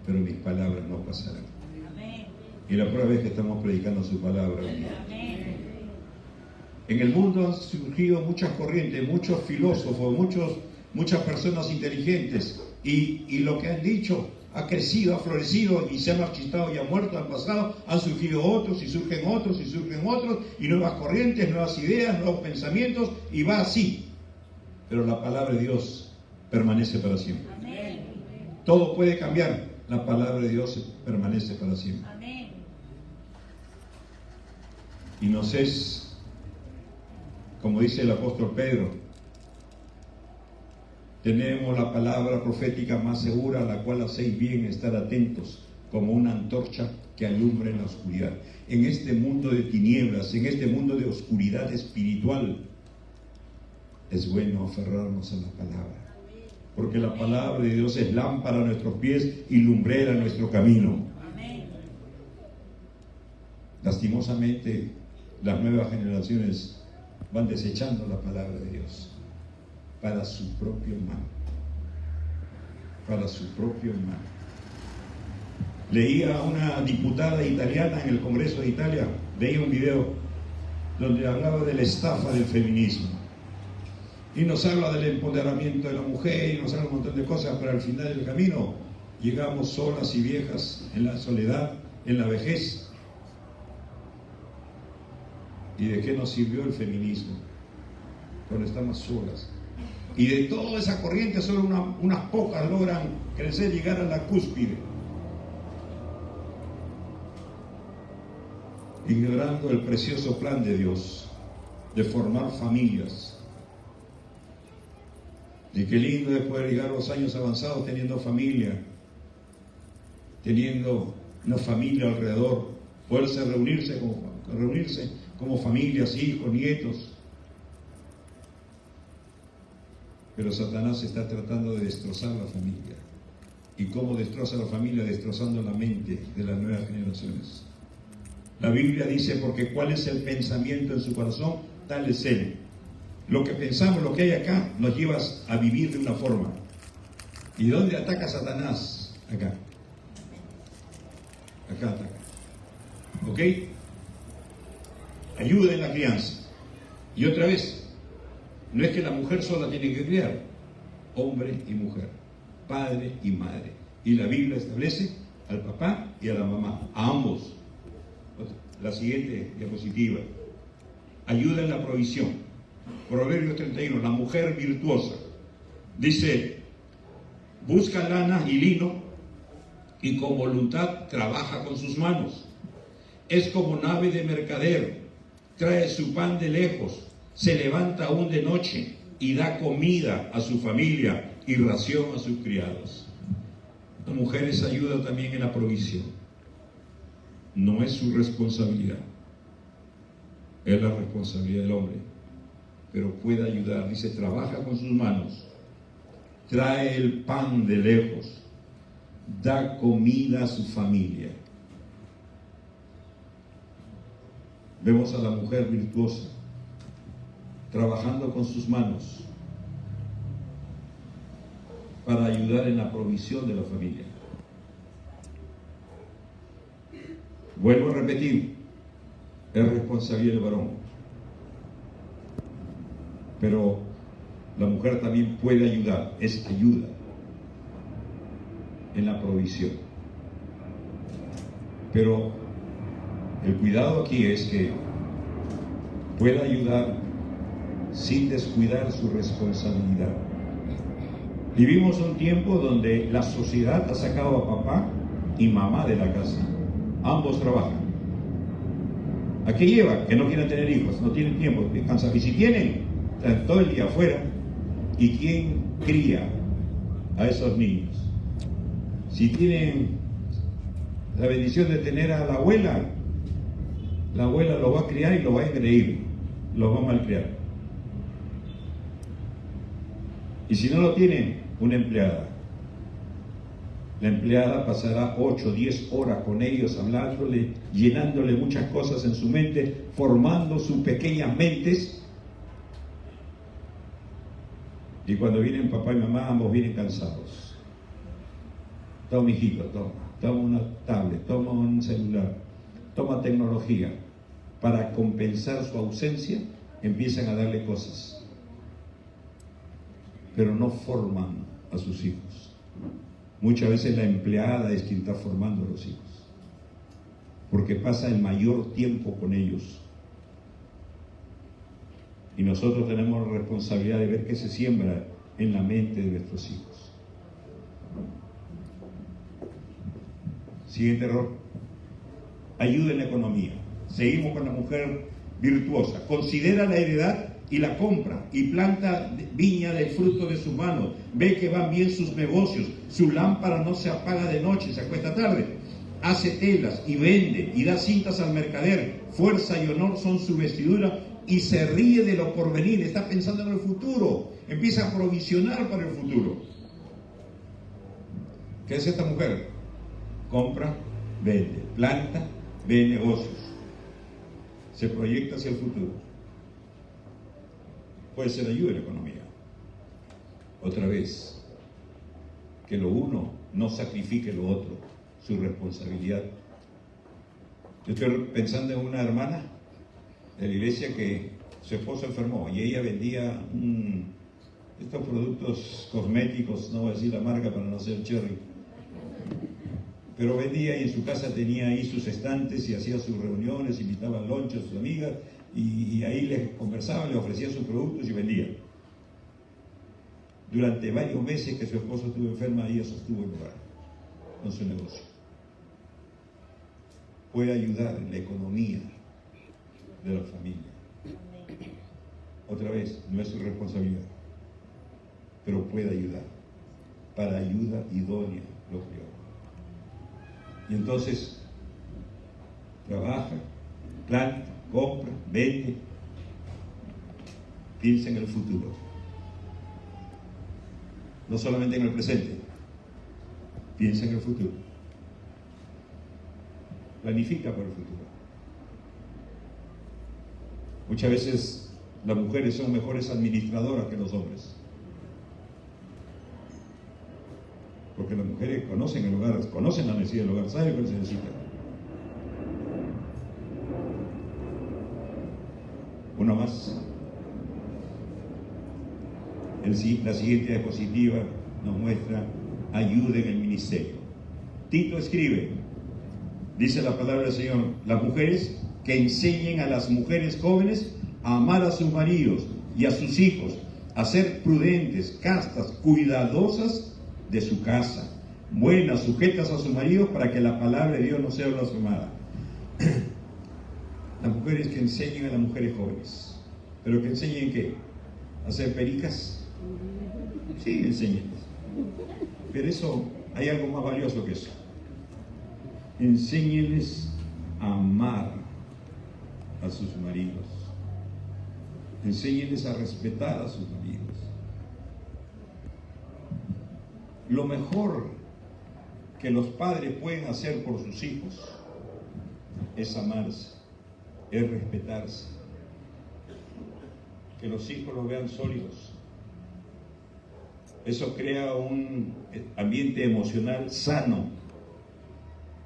pero mis palabras no pasarán. Amén. Y la prueba es que estamos predicando su palabra. Amén. En el mundo han surgido muchas corrientes, muchos filósofos, muchas personas inteligentes, y lo que han dicho ha crecido, ha florecido y se ha marchitado y ha muerto, han pasado, han surgido otros y surgen otros y surgen otros, y nuevas corrientes, nuevas ideas, nuevos pensamientos, y va así. Pero la palabra de Dios permanece para siempre. Amén. Todo puede cambiar, la palabra de Dios permanece para siempre. Amén. Y nos es, como dice el apóstol Pedro, tenemos la palabra profética más segura, a la cual hacéis bien estar atentos, como una antorcha que alumbra en la oscuridad. En este mundo de tinieblas, en este mundo de oscuridad espiritual, es bueno aferrarnos a la palabra, porque la palabra de Dios es lámpara a nuestros pies y lumbrera a nuestro camino. Lastimosamente, las nuevas generaciones van desechando la palabra de Dios para su propio mal, para su propio mal. Leía a una diputada italiana en el Congreso de Italia, leía un video donde hablaba de la estafa del feminismo y nos habla del empoderamiento de la mujer y nos habla un montón de cosas, pero al final del camino llegamos solas y viejas en la soledad, en la vejez. ¿Y de qué nos sirvió el feminismo cuando estamos solas? Y de toda esa corriente solo unas pocas logran crecer, llegar a la cúspide, ignorando el precioso plan de Dios de formar familias. Y qué lindo es poder llegar a los años avanzados teniendo familia, teniendo una familia alrededor, poderse reunirse como familias, hijos, nietos. Pero Satanás está tratando de destrozar la familia. ¿Y cómo destroza la familia? Destrozando la mente de las nuevas generaciones. La Biblia dice, porque cuál es el pensamiento en su corazón, tal es él. Lo que pensamos, lo que hay acá, nos lleva a vivir de una forma. ¿Y dónde ataca Satanás? Acá. Acá ataca. ¿Ok? Ayuda en la crianza. Y otra vez, no es que la mujer sola tiene que criar, hombre y mujer, padre y madre. Y la Biblia establece al papá y a la mamá, a ambos. La siguiente diapositiva. Ayuda en la provisión. Proverbios 31, la mujer virtuosa. Dice, busca lana y lino y con voluntad trabaja con sus manos. Es como nave de mercader, trae su pan de lejos. Se levanta aún de noche y da comida a su familia y ración a sus criados. La mujer les ayuda también en la provisión. No es su responsabilidad, es la responsabilidad del hombre, pero puede ayudar. Dice, trabaja con sus manos, trae el pan de lejos, da comida a su familia. Vemos a la mujer virtuosa trabajando con sus manos para ayudar en la provisión de la familia. Vuelvo a repetir, es responsabilidad del varón, pero la mujer también puede ayudar, es ayuda en la provisión. Pero el cuidado aquí es que pueda ayudar sin descuidar su responsabilidad. Vivimos un tiempo donde la sociedad ha sacado a papá y mamá de la casa. Ambos trabajan. ¿A qué lleva? Que no quieren tener hijos, no tienen tiempo, descansan. Y si tienen, están todo el día afuera. ¿Y quién cría a esos niños? Si tienen la bendición de tener a la abuela lo va a criar y lo va a engreír, lo va a malcriar. Y si no lo tienen, una empleada. La empleada pasará 8 o 10 horas con ellos, hablándole, llenándole muchas cosas en su mente, formando sus pequeñas mentes. Y cuando vienen papá y mamá, ambos vienen cansados. Toma, hijito, toma una tablet, toma un celular, toma tecnología. Para compensar su ausencia, empiezan a darle cosas. Pero no forman a sus hijos. Muchas veces la empleada es quien está formando a los hijos, porque pasa el mayor tiempo con ellos. Y nosotros tenemos la responsabilidad de ver qué se siembra en la mente de nuestros hijos. Siguiente error. Ayuda en la economía. Seguimos con la mujer virtuosa. Considera la heredad y la compra, y planta viña del fruto de sus manos. Ve que van bien sus negocios, su lámpara no se apaga de noche, se acuesta tarde. Hace telas y vende, y da cintas al mercader. Fuerza y honor son su vestidura, y se ríe de lo porvenir. Está pensando en el futuro, empieza a provisionar para el futuro. ¿Qué hace esta mujer? Compra, vende, planta, ve negocios, se proyecta hacia el futuro. Puede ser ayuda en la economía. Otra vez, que lo uno no sacrifique lo otro, su responsabilidad. Yo estoy pensando en una hermana de la iglesia que su esposo enfermó y ella vendía estos productos cosméticos, no voy a decir la marca para no ser cherry, pero vendía y en su casa tenía ahí sus estantes y hacía sus reuniones, invitaba al lunch a sus amigas y ahí les conversaba, les ofrecía sus productos y vendía. Durante varios meses que su esposo estuvo enferma, ella sostuvo el lugar con su negocio. Puede ayudar en la economía de la familia. Otra vez, no es su responsabilidad, pero puede ayudar. Para ayuda idónea lo creó. Y entonces, trabaja, planta, compra, vende, piensa en el futuro. No solamente en el presente, piensa en el futuro. Planifica para el futuro. Muchas veces las mujeres son mejores administradoras que los hombres. Porque las mujeres conocen el hogar, conocen la necesidad del hogar, saben lo que se necesita. Uno más. La siguiente diapositiva nos muestra ayuda en el ministerio. Tito escribe, dice la palabra del Señor, las mujeres que enseñen a las mujeres jóvenes a amar a sus maridos y a sus hijos, a ser prudentes, castas, cuidadosas de su casa, buenas, sujetas a sus maridos, para que la palabra de Dios no sea blasfemada. Las mujeres que enseñen a las mujeres jóvenes. ¿Pero que enseñen qué? ¿A ser pericas? Sí, enséñenles. Pero eso, hay algo más valioso que eso. Enséñenles a amar a sus maridos. Enséñenles a respetar a sus maridos. Lo mejor que los padres pueden hacer por sus hijos es amarse, es respetarse. Que los hijos los vean sólidos. Eso crea un ambiente emocional sano,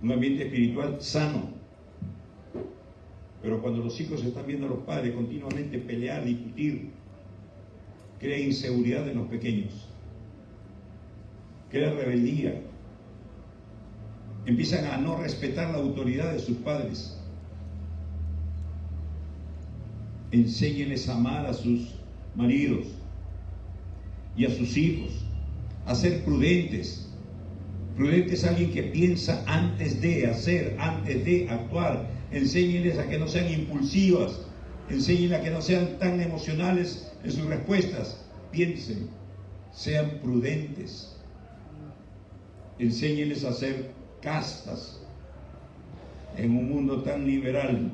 un ambiente espiritual sano. Pero cuando los hijos están viendo a los padres continuamente pelear, discutir, crea inseguridad en los pequeños, crea rebeldía. Empiezan a no respetar la autoridad de sus padres. Enséñenles a amar a sus maridos y a sus hijos, a ser prudentes. Prudente es alguien que piensa antes de hacer, antes de actuar. Enséñenles a que no sean impulsivas, enséñenles a que no sean tan emocionales en sus respuestas. Piensen, sean prudentes. Enséñenles a ser castas en un mundo tan liberal,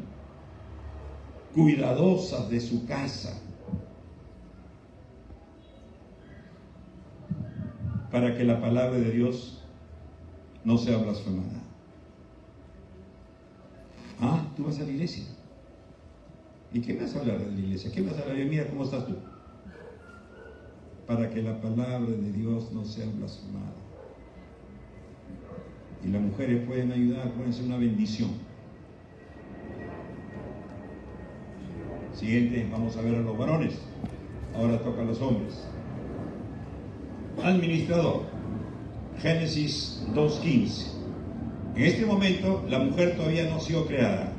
cuidadosas de su casa, para que la palabra de Dios no sea blasfemada. Ah, tú vas a la iglesia. ¿Y qué me vas a hablar de la iglesia? ¿Qué me vas a hablar? Mira cómo estás tú. Para que la palabra de Dios no sea blasfemada. Y las mujeres pueden ayudar, pueden ser una bendición. Siguiente, vamos a ver a los varones. Ahora toca a los hombres. Administrador. Génesis 2:15. En este momento la mujer todavía no ha sido creada.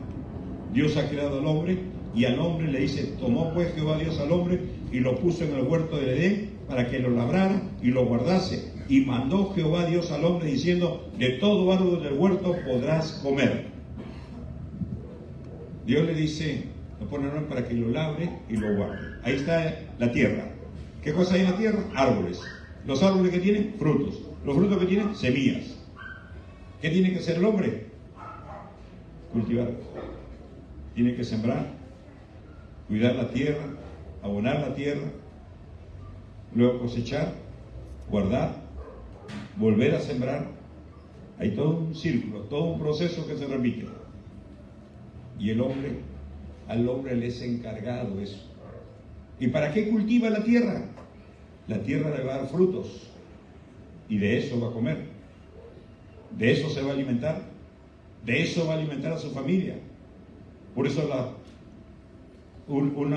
Dios ha creado al hombre y al hombre le dice: tomó pues Jehová Dios al hombre y lo puso en el huerto del Edén para que lo labrara y lo guardase. Y mandó Jehová Dios al hombre diciendo: de todo árbol del huerto podrás comer. Dios le dice, lo pone al hombre para que lo labre y lo guarde. Ahí está la tierra. ¿Qué cosa hay en la tierra? Árboles. Los árboles que tienen frutos. Los frutos que tienen semillas. ¿Qué tiene que hacer el hombre? Cultivar. Tiene que sembrar, cuidar la tierra, abonar la tierra, luego cosechar, guardar, volver a sembrar. Hay todo un círculo, todo un proceso que se repite. Y el hombre, al hombre le es encargado eso. ¿Y para qué cultiva la tierra? La tierra le va a dar frutos y de eso va a comer. De eso se va a alimentar. De eso va a alimentar a su familia. Por eso uno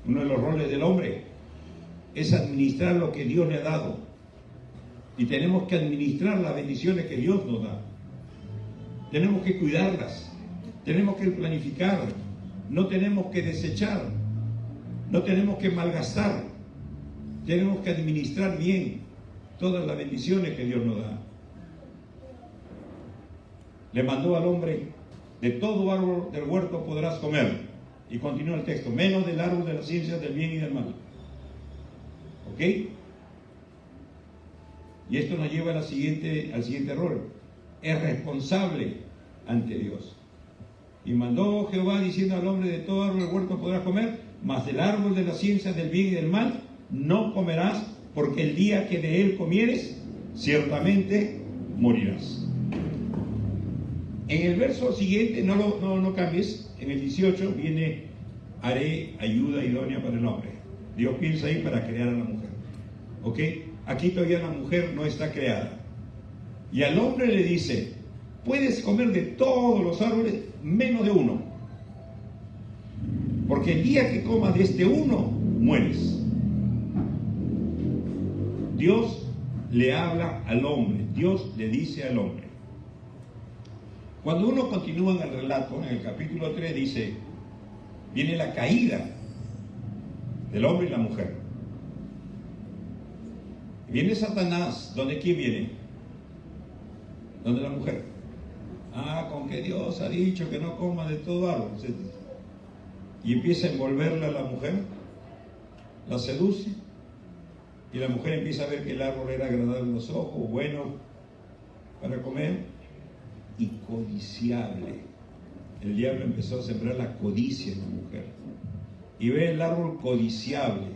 de los roles del hombre es administrar lo que Dios le ha dado. Y tenemos que administrar las bendiciones que Dios nos da. Tenemos que cuidarlas. Tenemos que planificar. No tenemos que desechar. No tenemos que malgastar. Tenemos que administrar bien todas las bendiciones que Dios nos da. Le mandó al hombre: de todo árbol del huerto podrás comer. Y continúa el texto: menos del árbol de la ciencia del bien y del mal. ¿Ok? Y esto nos lleva al siguiente rol. Es responsable ante Dios. Y mandó Jehová diciendo al hombre: de todo árbol del huerto podrás comer, mas del árbol de la ciencia del bien y del mal no comerás, porque el día que de él comieres, ciertamente morirás. En el verso siguiente, no cambies, en el 18 viene: haré ayuda idónea para el hombre. Dios piensa ahí para crear a la mujer. ¿Ok? Aquí todavía la mujer no está creada. Y al hombre le dice: puedes comer de todos los árboles menos de uno, porque el día que comas de este uno, mueres. Dios le habla al hombre, Dios le dice al hombre. Cuando uno continúa en el relato, en el capítulo 3 dice, viene la caída del hombre y la mujer. Viene Satanás, ¿donde quién viene? ¿Dónde la mujer? Ah, con que Dios ha dicho que no coma de todo árbol. Y empieza a envolverla a la mujer, la seduce, y la mujer empieza a ver que el árbol era agradable a los ojos, bueno para comer, y codiciable. El diablo empezó a sembrar la codicia en la mujer. Y ve el árbol codiciable.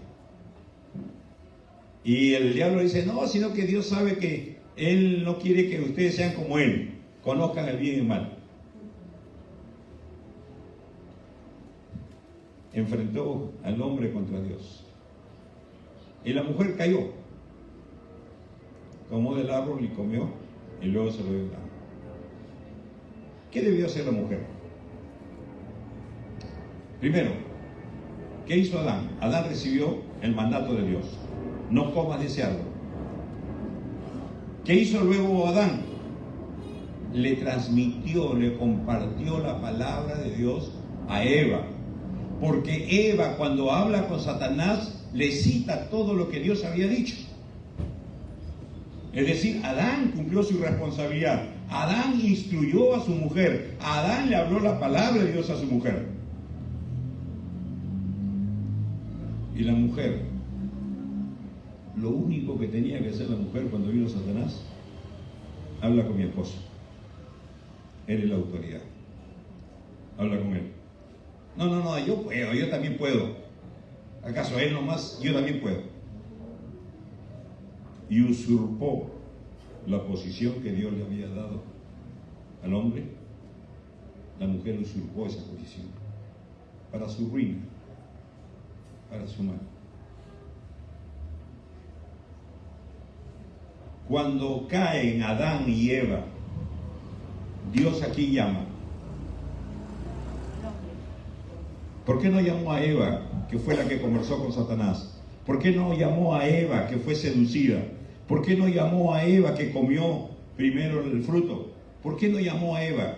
Y el diablo dice: no, sino que Dios sabe que Él no quiere que ustedes sean como Él, conozcan el bien y el mal. Enfrentó al hombre contra Dios. Y la mujer cayó. Tomó del árbol y comió, y luego se lo dio a Adán. ¿Qué debió hacer la mujer? Primero, ¿qué hizo Adán? Adán recibió el mandato de Dios: no comas de ese árbol. ¿Qué hizo luego Adán? le transmitió, le compartió la palabra de Dios a Eva. Porque Eva, cuando habla con Satanás, le cita todo lo que Dios había dicho. Es decir, Adán cumplió su responsabilidad. Adán instruyó a su mujer. Adán le habló la palabra de Dios a su mujer. Y la mujer, lo único que tenía que hacer la mujer cuando vino Satanás, habla con mi esposo. Él es la autoridad. Habla con él. No, yo puedo, yo también puedo. ¿Acaso él nomás? Yo también puedo. Y usurpó la posición que Dios le había dado al hombre. La mujer usurpó esa posición para su ruina, para su mal. Cuando caen Adán y Eva, Dios aquí llama. ¿Por qué no llamó a Eva, que fue la que conversó con Satanás? ¿Por qué no llamó a Eva, que fue seducida? ¿Por qué no llamó a Eva, que comió primero el fruto? ¿Por qué no llamó a Eva?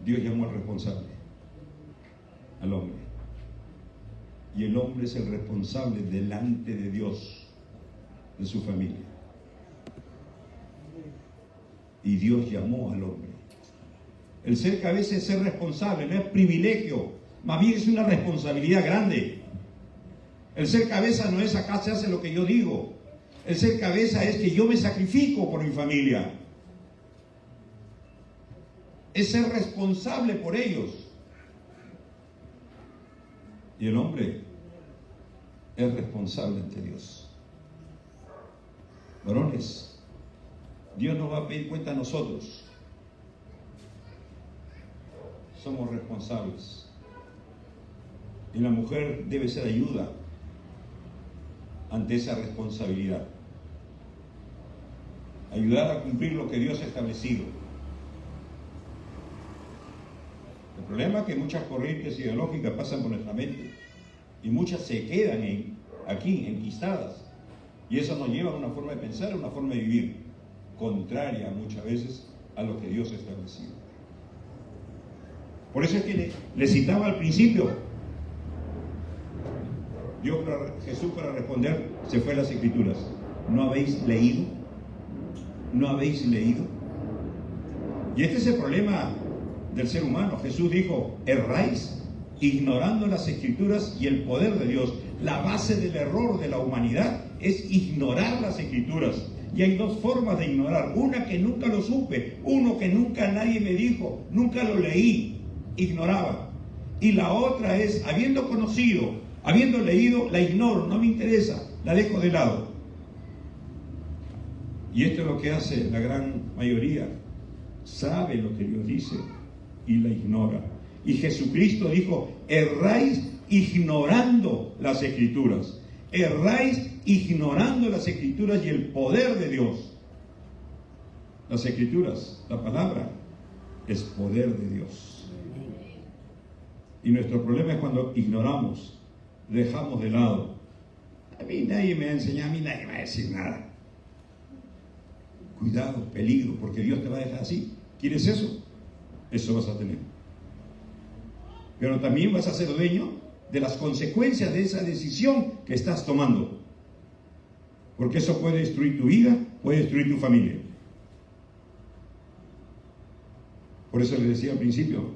Dios llamó al responsable, al hombre. Y el hombre es el responsable delante de Dios, de su familia. Y Dios llamó al hombre. El ser cabeza es ser responsable, no es privilegio, más bien es una responsabilidad grande. El ser cabeza no es acá se hace lo que yo digo. El ser cabeza es que yo me sacrifico por mi familia. Es ser responsable por ellos. Y el hombre es responsable ante Dios. Varones, Dios nos va a pedir cuenta a nosotros. Somos responsables. Y la mujer debe ser ayuda ante esa responsabilidad. Ayudar a cumplir lo que Dios ha establecido. El problema es que muchas corrientes ideológicas pasan por nuestra mente y muchas se quedan aquí, enquistadas. Y eso nos lleva a una forma de pensar, a una forma de vivir, contraria muchas veces a lo que Dios ha establecido. Por eso es que le citaba al principio. Jesús para responder se fue a las Escrituras. ¿No habéis leído? ¿No habéis leído? Y este es el problema del ser humano. Jesús dijo, erráis ignorando las Escrituras y el poder de Dios. La base del error de la humanidad es ignorar las Escrituras. Y hay dos formas de ignorar. Una que nunca lo supe, uno que nunca nadie me dijo, nunca lo leí. Ignoraba. Y la otra es, habiendo conocido, habiendo leído, la ignoro, no me interesa, la dejo de lado. Y esto es lo que hace la gran mayoría. Sabe lo que Dios dice y la ignora. Y Jesucristo dijo, erráis ignorando las Escrituras. Erráis ignorando las Escrituras y el poder de Dios. Las Escrituras, la palabra, es poder de Dios. Y nuestro problema es cuando ignoramos, dejamos de lado. A mí nadie me va a enseñar, a mí nadie me va a decir nada. Cuidado, peligro, porque Dios te va a dejar así. ¿Quieres eso? Eso vas a tener. Pero también vas a ser dueño de las consecuencias de esa decisión que estás tomando. Porque eso puede destruir tu vida, puede destruir tu familia. Por eso les decía al principio,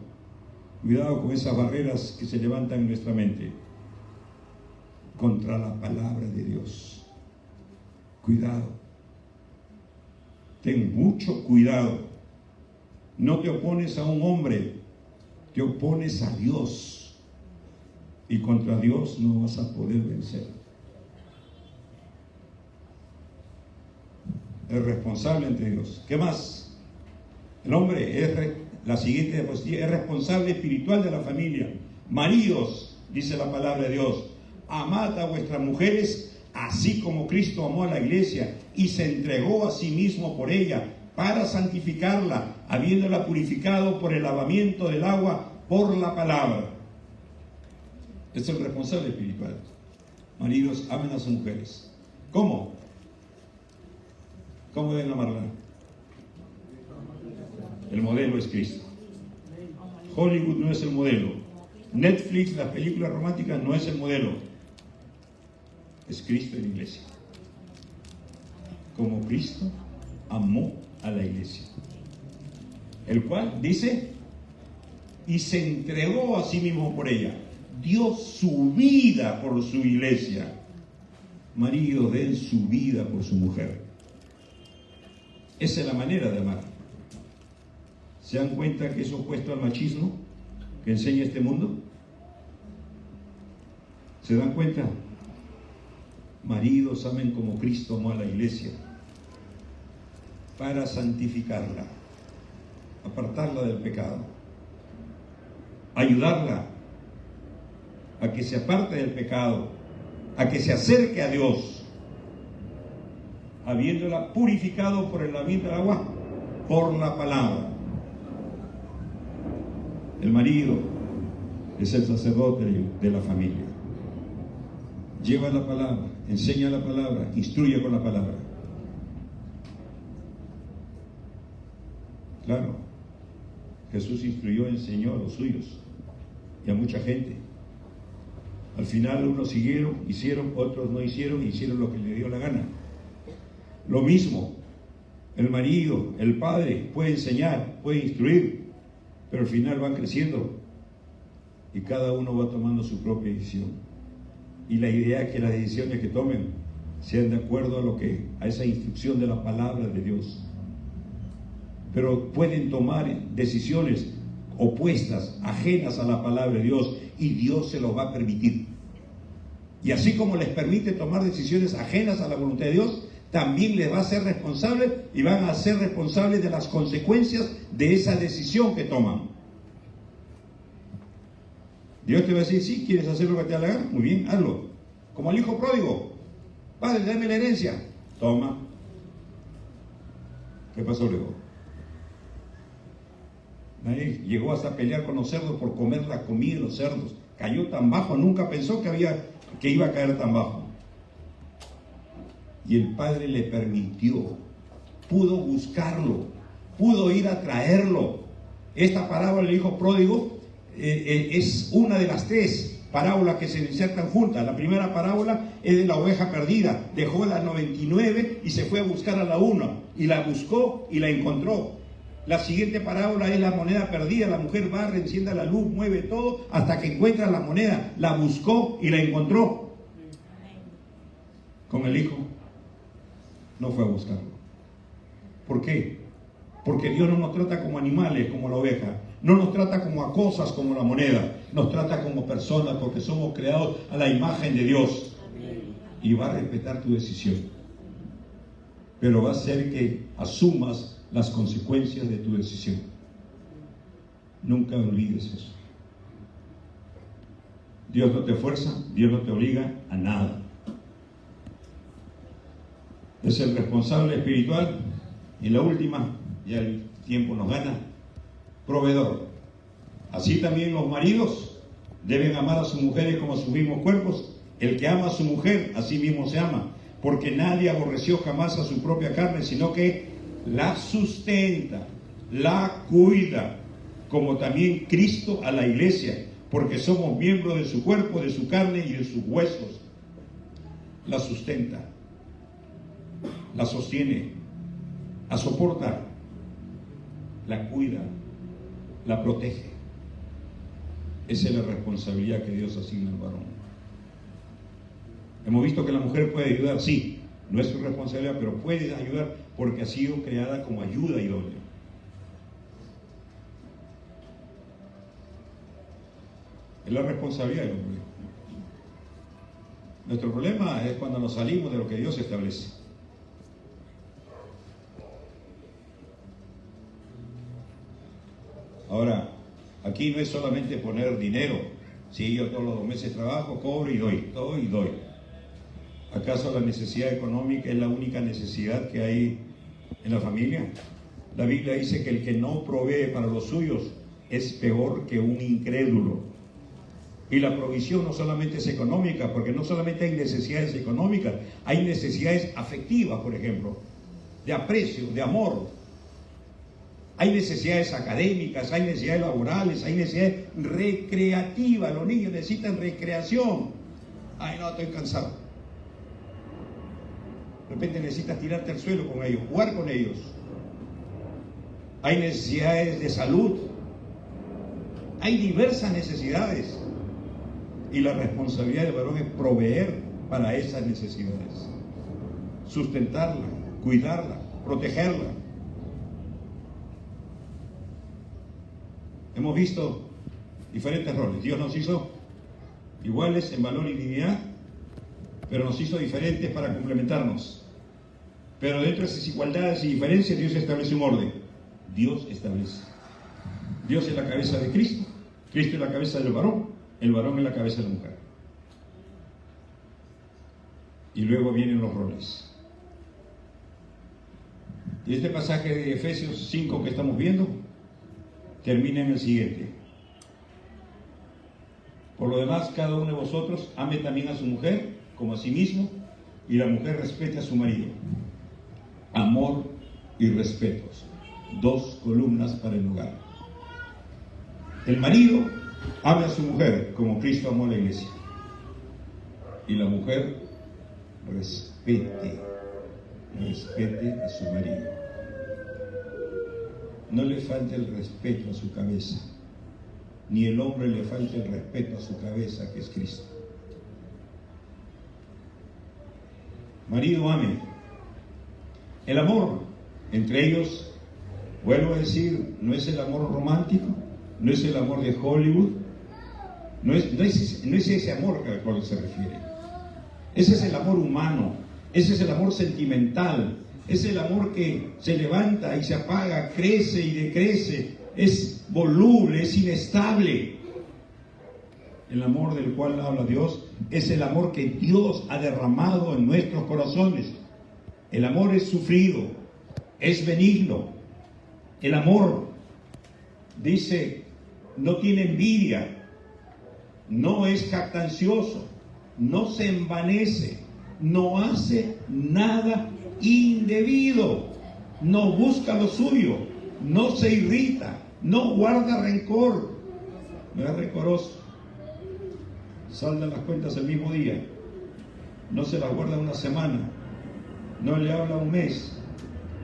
cuidado con esas barreras que se levantan en nuestra mente contra la palabra de Dios. Cuidado. Ten mucho cuidado. No te opones a un hombre, te opones a Dios. Y contra Dios no vas a poder vencer. Es responsable ante Dios. ¿Qué más? El hombre es la siguiente diapositiva, es responsable espiritual de la familia. Maridos, dice la palabra de Dios, amad a vuestras mujeres, así como Cristo amó a la iglesia y se entregó a sí mismo por ella, para santificarla, habiéndola purificado por el lavamiento del agua por la palabra. Es el responsable espiritual. Maridos, amen a sus mujeres. ¿Cómo? ¿Cómo deben amarla? El modelo es Cristo. Hollywood no es el modelo. Netflix, las películas románticas, no es el modelo. Es Cristo en la iglesia. Como Cristo amó a la iglesia, el cual dice, y se entregó a sí mismo por ella, dio su vida por su iglesia. Maridos, den su vida por su mujer. Esa es la manera de amar. ¿Se dan cuenta que es opuesto al machismo que enseña este mundo? ¿Se dan cuenta? Maridos, amen como Cristo amó a la iglesia, para santificarla, apartarla del pecado, ayudarla a que se aparte del pecado, a que se acerque a Dios, habiéndola purificado por el lavamiento del agua, por la palabra. El marido es el sacerdote de la familia. Lleva la palabra, enseña la palabra, instruye con la palabra. Claro, Jesús instruyó, enseñó a los suyos y a mucha gente. Al final unos siguieron, hicieron, otros no hicieron, hicieron lo que le dio la gana. Lo mismo, el marido, el padre puede enseñar, puede instruir, pero al final van creciendo y cada uno va tomando su propia decisión. Y la idea es que las decisiones que tomen sean de acuerdo a esa instrucción de la palabra de Dios. Pero pueden tomar decisiones opuestas, ajenas a la palabra de Dios, y Dios se los va a permitir. Y así como les permite tomar decisiones ajenas a la voluntad de Dios, también les va a ser responsable y van a ser responsables de las consecuencias de esa decisión que toman. Dios te va a decir, sí, ¿quieres hacer lo que te da la gana? Muy bien, hazlo. Como al hijo pródigo. Padre, dame la herencia. Toma. ¿Qué pasó luego? Nadie llegó hasta a pelear con los cerdos por comer la comida de los cerdos. Cayó tan bajo, nunca pensó que iba a caer tan bajo. Y el padre le permitió. Pudo buscarlo. Pudo ir a traerlo. Esta parábola del hijo pródigo es una de las tres parábolas que se insertan juntas. La primera parábola es de la oveja perdida. Dejó las 99 y se fue a buscar a la una. Y la buscó y la encontró. La siguiente parábola es la moneda perdida. La mujer va, enciende la luz, mueve todo hasta que encuentra la moneda. La buscó y la encontró. Con el hijo no fue a buscarlo. ¿Por qué? Porque Dios no nos trata como animales, como la oveja. No nos trata como a cosas, como la moneda. Nos trata como personas, porque somos creados a la imagen de Dios. Y va a respetar tu decisión. Pero va a hacer que asumas las consecuencias de tu decisión. Nunca olvides eso. Dios no te fuerza, Dios no te obliga a nada. Es el responsable espiritual. Y la última, ya el tiempo nos gana, proveedor. Así también los maridos deben amar a sus mujeres como a sus mismos cuerpos. El que ama a su mujer, a sí mismo se ama, porque nadie aborreció jamás a su propia carne, sino que la sustenta, la cuida, como también Cristo a la iglesia, porque somos miembros de su cuerpo, de su carne y de sus huesos. La sustenta, la sostiene, la soporta, la cuida, la protege. Esa es la responsabilidad que Dios asigna al varón. Hemos visto que la mujer puede ayudar, sí, no es su responsabilidad, pero puede ayudar porque ha sido creada como ayuda idónea. Es la responsabilidad del hombre. Nuestro problema es cuando nos salimos de lo que Dios establece. Ahora, aquí no es solamente poner dinero. Sí, yo todos los meses trabajo, cobro y doy. ¿Acaso la necesidad económica es la única necesidad que hay en la familia? La Biblia dice que el que no provee para los suyos es peor que un incrédulo. Y la provisión no solamente es económica, porque no solamente hay necesidades económicas, hay necesidades afectivas, por ejemplo, de aprecio, de amor. Hay necesidades académicas, hay necesidades laborales, hay necesidades recreativas. Los niños necesitan recreación. Ay, no, estoy cansado. De repente necesitas tirarte al suelo con ellos, jugar con ellos. Hay necesidades de salud. Hay diversas necesidades. Y la responsabilidad del varón es proveer para esas necesidades. Sustentarla, cuidarla, protegerla. Hemos visto diferentes roles. Dios nos hizo iguales en valor y dignidad, pero nos hizo diferentes para complementarnos. Pero dentro de esas igualdades y diferencias, Dios establece un orden. Dios establece. Dios es la cabeza de Cristo, Cristo es la cabeza del varón, el varón es la cabeza de la mujer. Y luego vienen los roles. Y este pasaje de Efesios 5 que estamos viendo termina en el siguiente: por lo demás, cada uno de vosotros ame también a su mujer como a sí mismo, y la mujer respete a su marido. Amor y respetos, dos columnas para el hogar. El marido ame a su mujer como Cristo amó a la iglesia, y la mujer respete a su marido. No le falte el respeto a su cabeza, ni el hombre le falte el respeto a su cabeza, que es Cristo. Marido, ame. El amor entre ellos, vuelvo a decir, no es el amor romántico, no es el amor de Hollywood, no es ese amor al cual se refiere. Ese es el amor humano, ese es el amor sentimental, es el amor que se levanta y se apaga, crece y decrece, es voluble, es inestable. El amor del cual habla Dios es el amor que Dios ha derramado en nuestros corazones. El amor es sufrido, es benigno. El amor, dice, no tiene envidia, no es jactancioso, no se envanece, no hace nada indebido, no busca lo suyo, no se irrita, no guarda rencor, no es rencoroso, salda las cuentas el mismo día, no se las guarda una semana, no le habla un mes,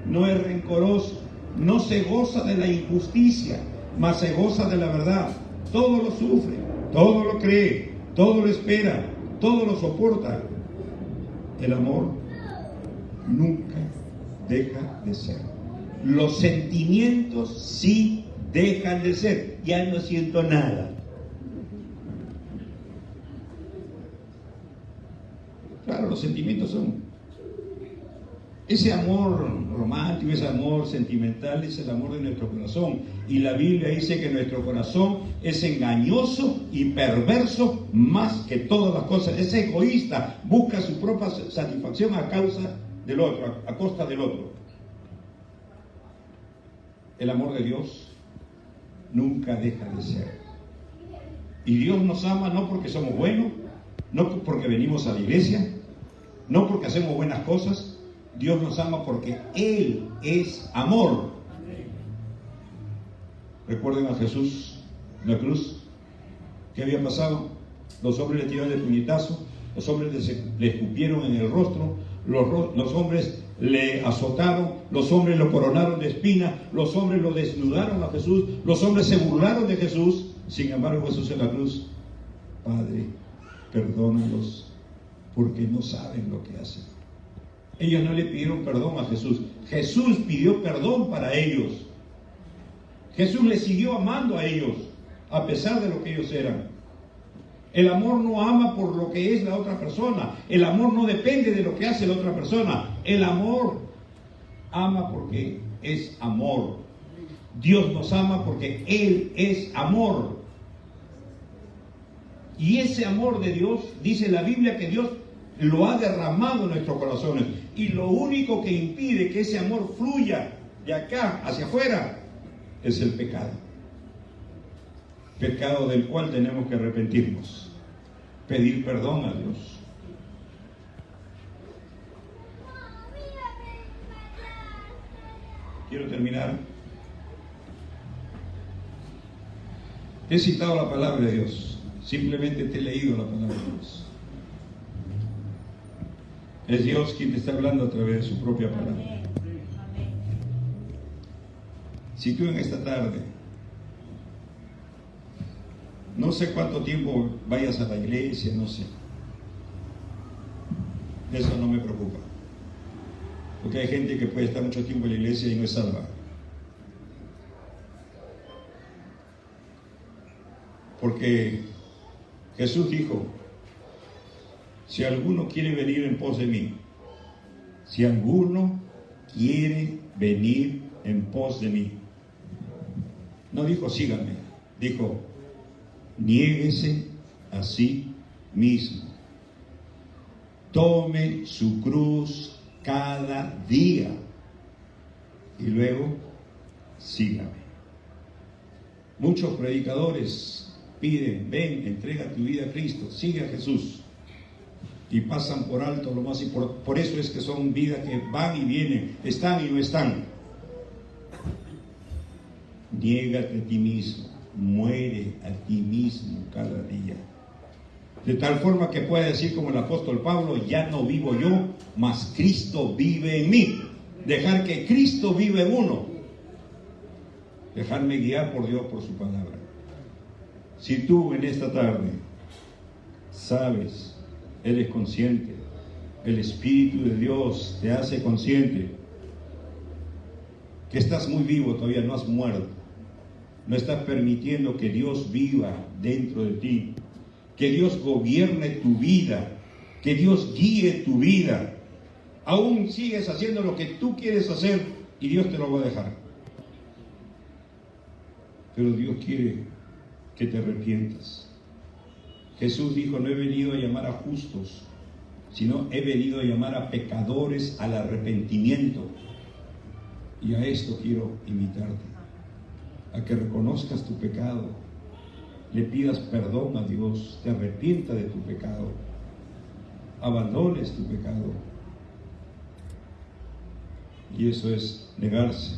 no es rencoroso, no se goza de la injusticia, mas se goza de la verdad. Todo lo sufre, todo lo cree, todo lo espera, todo lo soporta. El amor nunca deja de ser. Los sentimientos sí dejan de ser. Ya no siento nada. Claro, los sentimientos son ese amor romántico, ese amor sentimental, es el amor de nuestro corazón. Y la Biblia dice que nuestro corazón es engañoso y perverso más que todas las cosas. Es egoísta, busca su propia satisfacción a causa del otro, a costa del otro. El amor de Dios nunca deja de ser. Y Dios nos ama no porque somos buenos, no porque venimos a la iglesia, no porque hacemos buenas cosas. Dios nos ama porque Él es amor. Recuerden a Jesús en la cruz. ¿Qué había pasado? Los hombres le tiraron el puñetazo, los hombres le escupieron en el rostro, los hombres le azotaron, los hombres lo coronaron de espina, los hombres lo desnudaron a Jesús, los hombres se burlaron de Jesús. Sin embargo, Jesús en la cruz: Padre, perdónalos porque no saben lo que hacen. Ellos no le pidieron perdón a Jesús. Jesús pidió perdón para ellos. Jesús les siguió amando a ellos, a pesar de lo que ellos eran. El amor no ama por lo que es la otra persona. El amor no depende de lo que hace la otra persona. El amor ama porque es amor. Dios nos ama porque Él es amor. Y ese amor de Dios, dice la Biblia, que Dios lo ha derramado en nuestros corazones. Y lo único que impide que ese amor fluya de acá hacia afuera es el pecado. Pecado del cual tenemos que arrepentirnos, pedir perdón a Dios. Quiero terminar Te he citado la palabra de Dios, simplemente te he leído la palabra de Dios. Es Dios quien te está hablando a través de su propia palabra. Si tú en esta tarde, no sé cuánto tiempo vayas a la iglesia, no sé, eso no me preocupa, porque hay gente que puede estar mucho tiempo en la iglesia y no es salva. Porque Jesús dijo: si alguno quiere venir en pos de mí, si alguno quiere venir en pos de mí, no dijo sígame, dijo niéguese a sí mismo, tome su cruz cada día y luego sígame. Muchos predicadores piden: ven, entrega tu vida a Cristo, sigue a Jesús, y pasan por alto lo más importante. Por eso es que son vidas que van y vienen, están y no están. Niégate a ti mismo, muere a ti mismo cada día, de tal forma que pueda decir como el apóstol Pablo: ya no vivo yo, mas Cristo vive en mí. Dejar que Cristo vive en uno, dejarme guiar por Dios, por su palabra. Si tú en esta tarde sabes, eres consciente, el Espíritu de Dios te hace consciente que estás muy vivo todavía, no has muerto, no estás permitiendo que Dios viva dentro de ti, que Dios gobierne tu vida, que Dios guíe tu vida, aún sigues haciendo lo que tú quieres hacer y Dios te lo va a dejar. Pero Dios quiere que te arrepientas. Jesús dijo: no he venido a llamar a justos, sino he venido a llamar a pecadores al arrepentimiento. Y a esto quiero invitarte, a que reconozcas tu pecado, le pidas perdón a Dios, te arrepientas de tu pecado, abandones tu pecado. Y eso es negarse,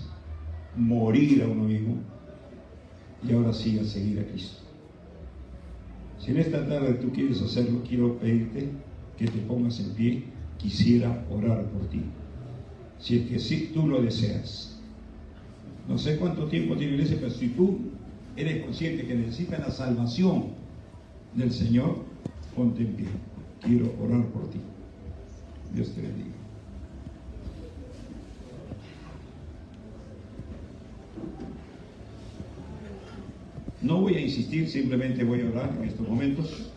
morir a uno mismo, y ahora sí a seguir a Cristo. Si en esta tarde tú quieres hacerlo, quiero pedirte que te pongas en pie. Quisiera orar por ti, si es que sí tú lo deseas. No sé cuánto tiempo tiene iglesia, pero si tú eres consciente que necesitas la salvación del Señor, ponte en pie. Quiero orar por ti. Dios te bendiga. No voy a insistir, simplemente voy a orar en estos momentos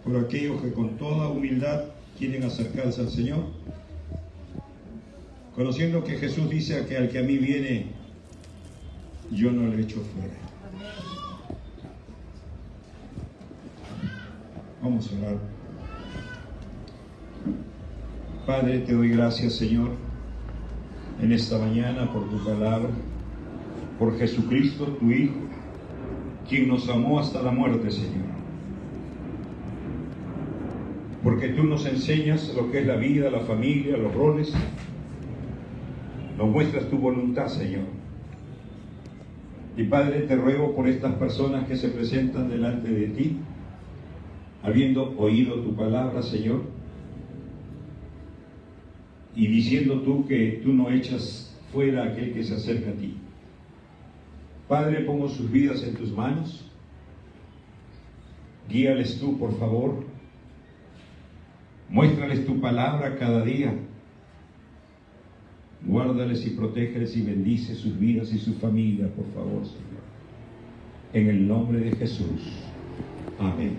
por aquellos que con toda humildad quieren acercarse al Señor, conociendo que Jesús dice que al que a mí viene, yo no le echo fuera. Vamos a orar. Padre, te doy gracias, Señor, en esta mañana por tu palabra, por Jesucristo, tu Hijo, quien nos amó hasta la muerte, Señor. Porque tú nos enseñas lo que es la vida, la familia, los roles. Nos muestras tu voluntad, Señor. Y Padre, te ruego por estas personas que se presentan delante de ti, habiendo oído tu palabra, Señor, y diciendo tú que tú no echas fuera a aquel que se acerca a ti. Padre, pongo sus vidas en tus manos. Guíales tú, por favor. Muéstrales tu palabra cada día. Guárdales y protégeles y bendice sus vidas y su familia, por favor, Señor. En el nombre de Jesús. Amén.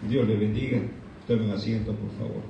Dios les bendiga. Tomen asiento, por favor.